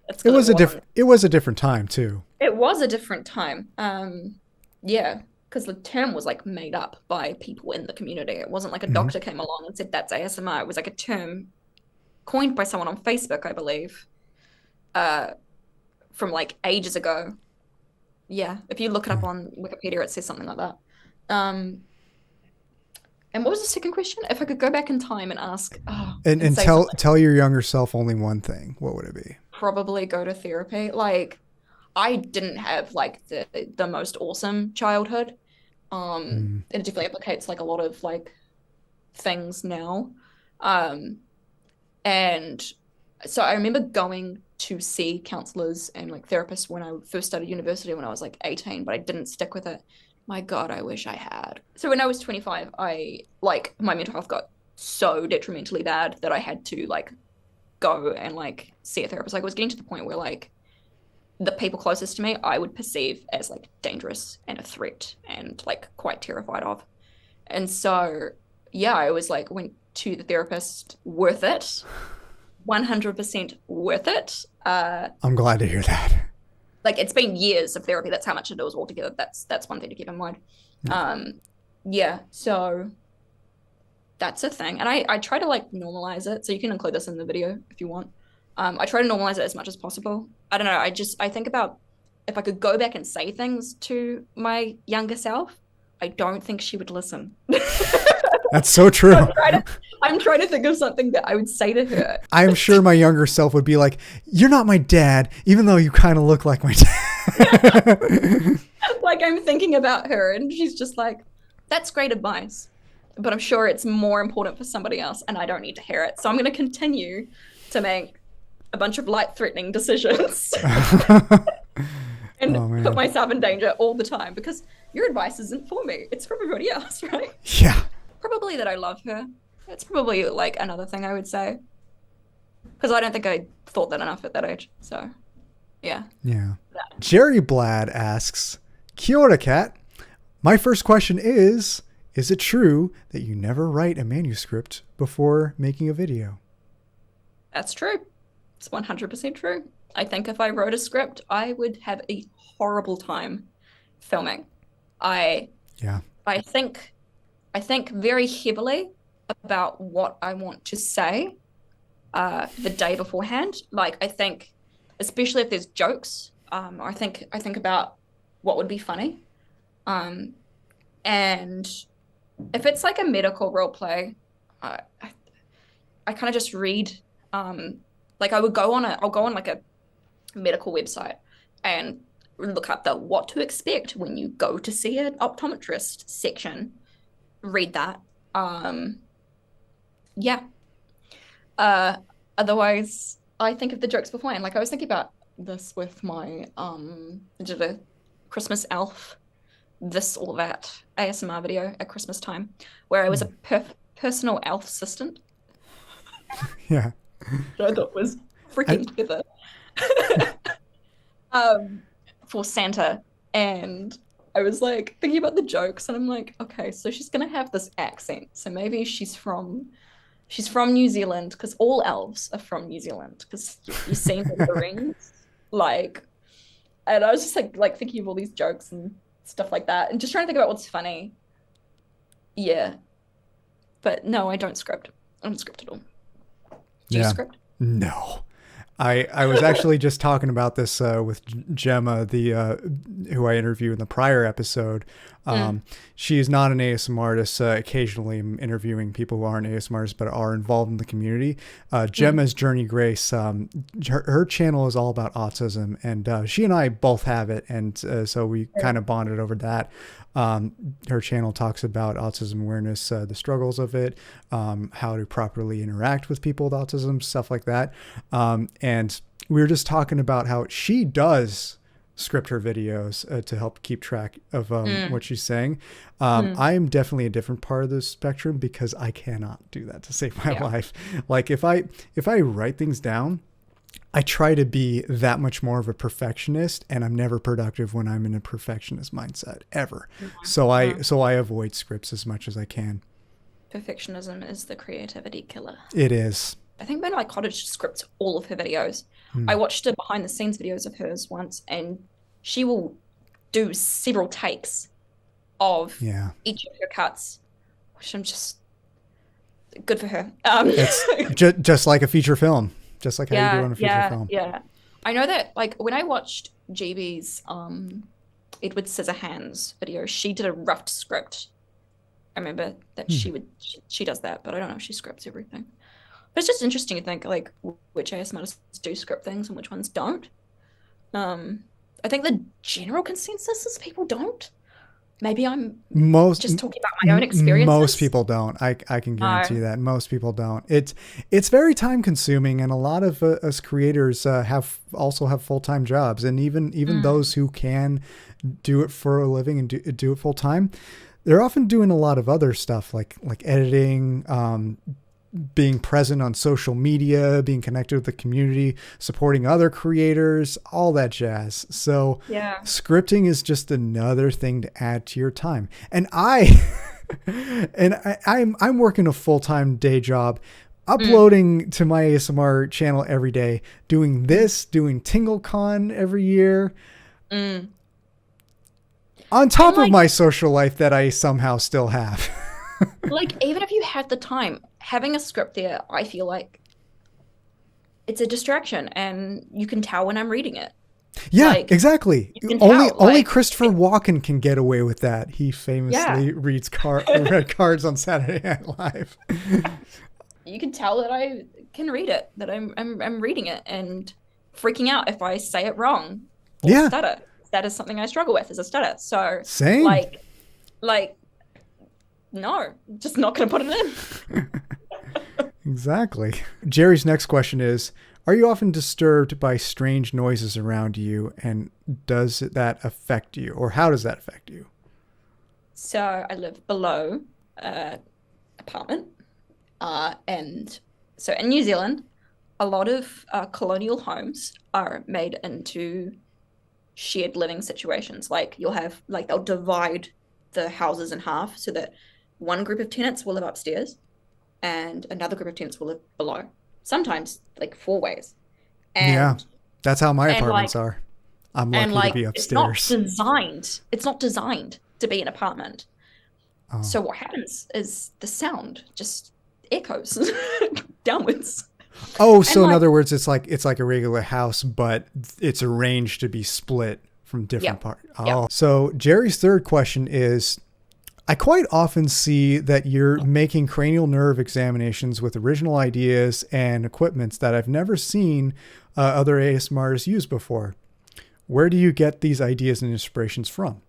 it's It was a different time too. It was a different time. Yeah, because the term was like made up by people in the community. It wasn't like a doctor came along and said that's ASMR. It was like a term coined by someone on Facebook, I believe, from like ages ago. Yeah, if you look it up on Wikipedia, it says something like that. And what was the second question? If I could go back in time and ask, and say tell something. tell your younger self only one thing, what would it be? Probably go to therapy. Like, I didn't have like the most awesome childhood. It definitely implicates like a lot of like things now. And so I remember going to see counselors and like therapists when I first started university when I was like 18, but I didn't stick with it. My God, I wish I had. So when I was 25, my mental health got so detrimentally bad that I had to like go and like see a therapist. Like, I was getting to the point where like the people closest to me I would perceive as like dangerous and a threat and like quite terrified of. And so yeah, I was like, went to the therapist. Worth it. 100% worth it. I'm glad to hear that. Like, it's been years of therapy. That's how much it is altogether. That's one thing to keep in mind. Yeah, so that's a thing. And I try to like normalize it. So you can include this in the video if you want. I try to normalize it as much as possible. I don't know. I think about if I could go back and say things to my younger self, I don't think she would listen. That's so true. I'm trying to think of something that I would say to her. I'm sure my younger self would be like, you're not my dad, even though you kind of look like my dad. Like, I'm thinking about her and she's just like, that's great advice, but I'm sure it's more important for somebody else and I don't need to hear it. So I'm going to continue to make a bunch of light-threatening decisions and put myself in danger all the time because your advice isn't for me. It's for everybody else, right? Yeah. Probably that I love her. It's probably like another thing I would say. Because I don't think I thought that enough at that age. So, yeah. Yeah. Jerry Blad asks, Kia ora, Kat. My first question is it true that you never write a manuscript before making a video? That's true. It's 100% true. I think if I wrote a script, I would have a horrible time filming. I think very heavily about what I want to say the day beforehand. Like, I think, especially if there's jokes, I think about what would be funny. And if it's like a medical role play, I kind of just read. Like, I'll go on like a medical website and look up the what to expect when you go to see an optometrist section. Read that. Yeah. Otherwise, I think of the jokes beforehand. Like, I was thinking about this with my did a Christmas elf, this or that ASMR video at Christmas time, where I was a personal elf assistant. Yeah. Which I thought was freaking clever. For Santa, and I was like thinking about the jokes, and I'm like, okay, so she's gonna have this accent, so maybe she's from New Zealand, because all elves are from New Zealand, because you've seen the rings, like. And I was just like thinking of all these jokes and stuff like that, and just trying to think about what's funny. Yeah, but no, I don't script. I don't script at all. Do you script? No. I was actually just talking about this with Gemma, the who I interviewed in the prior episode. She is not an ASMR artist. Occasionally, I'm interviewing people who aren't ASMR artists but are involved in the community. Gemma's Journey Grace, her channel is all about autism, and she and I both have it, and so we kind of bonded over that. Her channel talks about autism awareness, the struggles of it, how to properly interact with people with autism, stuff like that. And we were just talking about how she does script her videos to help keep track of what she's saying. I am definitely a different part of the spectrum because I cannot do that to save my life. Like if I write things down, I try to be that much more of a perfectionist, and I'm never productive when I'm in a perfectionist mindset ever. So I avoid scripts as much as I can. Perfectionism is the creativity killer. It is. I think Mona Cottage scripts all of her videos. I watched a behind the scenes videos of hers once, and she will do several takes of each of her cuts, which I'm just good for her. It's just like a feature film. Just like how you do on a feature film. Yeah. I know that, like, when I watched GB's Edward Scissorhands video, she did a rough script. I remember that she does that, but I don't know if she scripts everything. But it's just interesting to think, like, which ASMR artists do script things and which ones don't. I think the general consensus is people don't. Maybe I'm just talking about my own experiences. Most people don't. I can guarantee that most people don't. It's very time consuming, and a lot of us creators have full-time jobs, and even those who can do it for a living and do it full time, they're often doing a lot of other stuff like editing, being present on social media, being connected with the community, supporting other creators, all that jazz. So scripting is just another thing to add to your time. And I'm working a full-time day job, uploading to my ASMR channel every day, doing TingleCon every year. On top of my social life that I somehow still have. Like, even if you had the time, having a script there, I feel like it's a distraction, and you can tell when I'm reading it. Yeah, like, exactly. Only Christopher Walken can get away with that. He famously read cards on Saturday Night Live. You can tell that I can read it, that I'm reading it and freaking out if I say it wrong or stutter. That is something I struggle with, is a stutter. So same. Like no, just not going to put it in. Exactly. Jerry's next question is, are you often disturbed by strange noises around you, and does that affect you, or how does that affect you? So I live below an apartment, and so in New Zealand, a lot of colonial homes are made into shared living situations. Like they'll divide the houses in half so that one group of tenants will live upstairs and another group of tenants will live below. Sometimes like 4 ways. And, that's how my apartments are. I'm lucky to be upstairs. It's not designed to be an apartment. Oh. So what happens is the sound just echoes downwards. Oh, so in other words, it's like a regular house, but it's arranged to be split from different parts. Oh, so Jerry's third question is, I quite often see that you're making cranial nerve examinations with original ideas and equipments that I've never seen other ASMRs use before. Where do you get these ideas and inspirations from?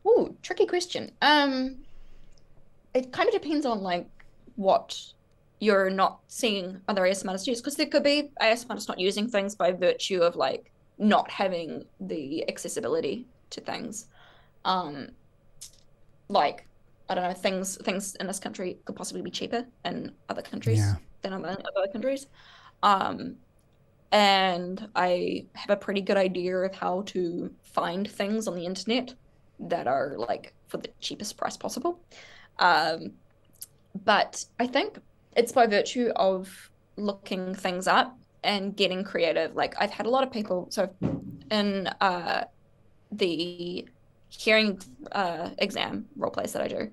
Ooh, tricky question. It kind of depends on like what you're not seeing other ASMRs use, because there could be ASMRs not using things by virtue of like not having the accessibility to things. Like, I don't know, things in this country could possibly be cheaper in other countries than other countries. And I have a pretty good idea of how to find things on the internet that are like for the cheapest price possible. But I think it's by virtue of looking things up and getting creative. Like, I've had a lot of people, so in the hearing exam role plays that I do,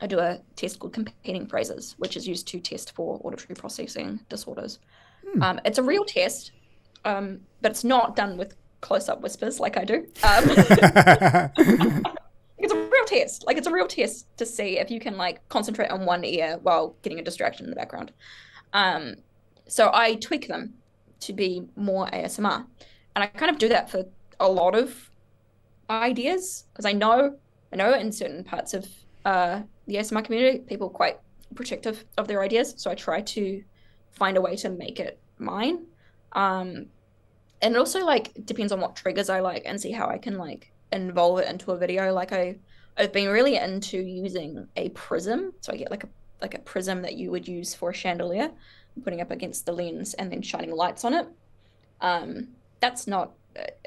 I do a test called competing phrases, which is used to test for auditory processing disorders. It's a real test, but it's not done with close-up whispers like I do. It's a real test. Like, it's a real test to see if you can like concentrate on one ear while getting a distraction in the background. So I tweak them to be more ASMR, and I kind of do that for a lot of ideas, because I know in certain parts of the ASMR community, people are quite protective of their ideas. So I try to find a way to make it mine. And it also like depends on what triggers I like and see how I can like involve it into a video. Like I've been really into using a prism. So I get like a prism that you would use for a chandelier, putting up against the lens and then shining lights on it. That's not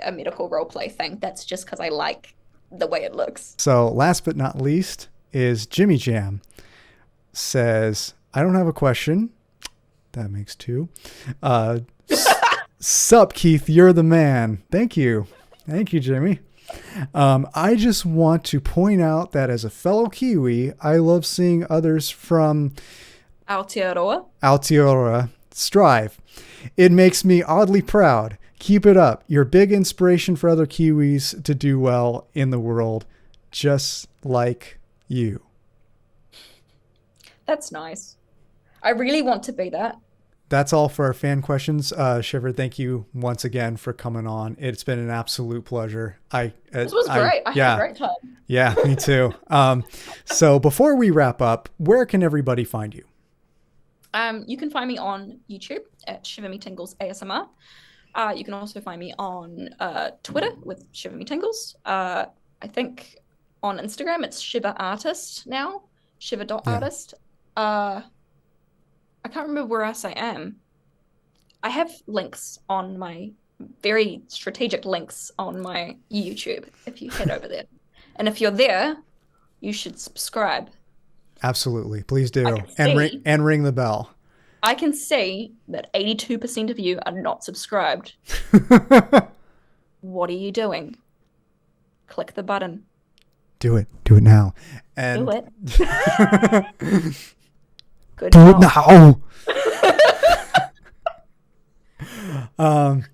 a medical role play thing. That's just because I like the way it looks. So last but not least is Jimmy Jam. Says, I don't have a question. That makes two. Sup, Keith, you're the man. Thank you, Jimmy. I just want to point out that as a fellow Kiwi, I love seeing others from Aotearoa strive. It makes me oddly proud. Keep it up. You're a big inspiration for other Kiwis to do well in the world, just like you. That's nice. I really want to be that. That's all for our fan questions. Shiver, thank you once again for coming on. It's been an absolute pleasure. This was great. I had a great time. Yeah, me too. So before we wrap up, where can everybody find you? You can find me on YouTube at Shiver Me Tingles ASMR. You can also find me on Twitter with Shiver Me Tingles. I think on Instagram it's Shiver Artist now, shiver.artist. I can't remember where else I am. I have links on my very strategic links on my YouTube if you head over there. And if you're there, you should subscribe. Absolutely. Please do. And ring the bell. I can see that 82% of you are not subscribed. What are you doing? Click the button. Do it. Do it now. And do it. Good do it now.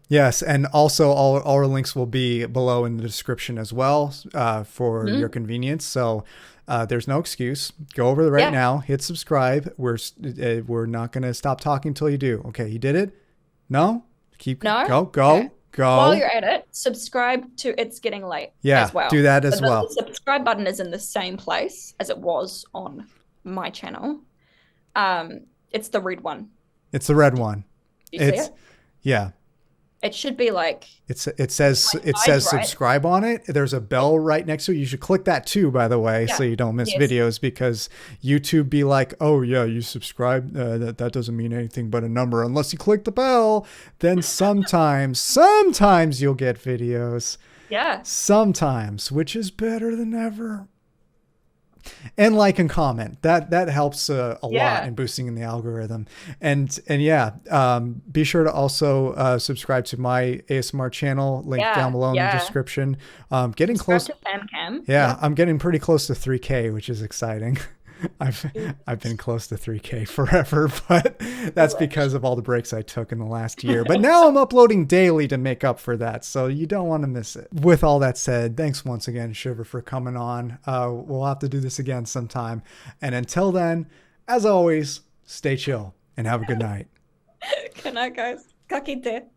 Yes, and also all our links will be below in the description as well for your convenience. So there's no excuse. Go over there right now. Hit subscribe. We're not gonna stop talking until you do. Okay, you did it. No, go. Okay. Go. While you're at it, subscribe to It's Getting Late. Yeah, as well. Do that as well. The subscribe button is in the same place as it was on my channel. It's the red one. It's the red one. You see it? Yeah. It should be like it says subscribe on it. There's a bell right next to it. You should click that too, by the way, so you don't miss videos, because YouTube be like, oh yeah, you subscribe. That doesn't mean anything but a number unless you click the bell. Then sometimes you'll get videos. Yeah. Sometimes, which is better than ever. And like and comment, that helps a lot in boosting in the algorithm. And be sure to also subscribe to my ASMR channel, link down below in the description. Getting close to FamCam. I'm getting pretty close to 3K, which is exciting. I've been close to 3K forever, but that's because of all the breaks I took in the last year. But now I'm uploading daily to make up for that, so you don't want to miss it. With all that said, thanks once again, Shiver, for coming on. We'll have to do this again sometime. And until then, as always, stay chill and have a good night. Good night, guys. Ka kite.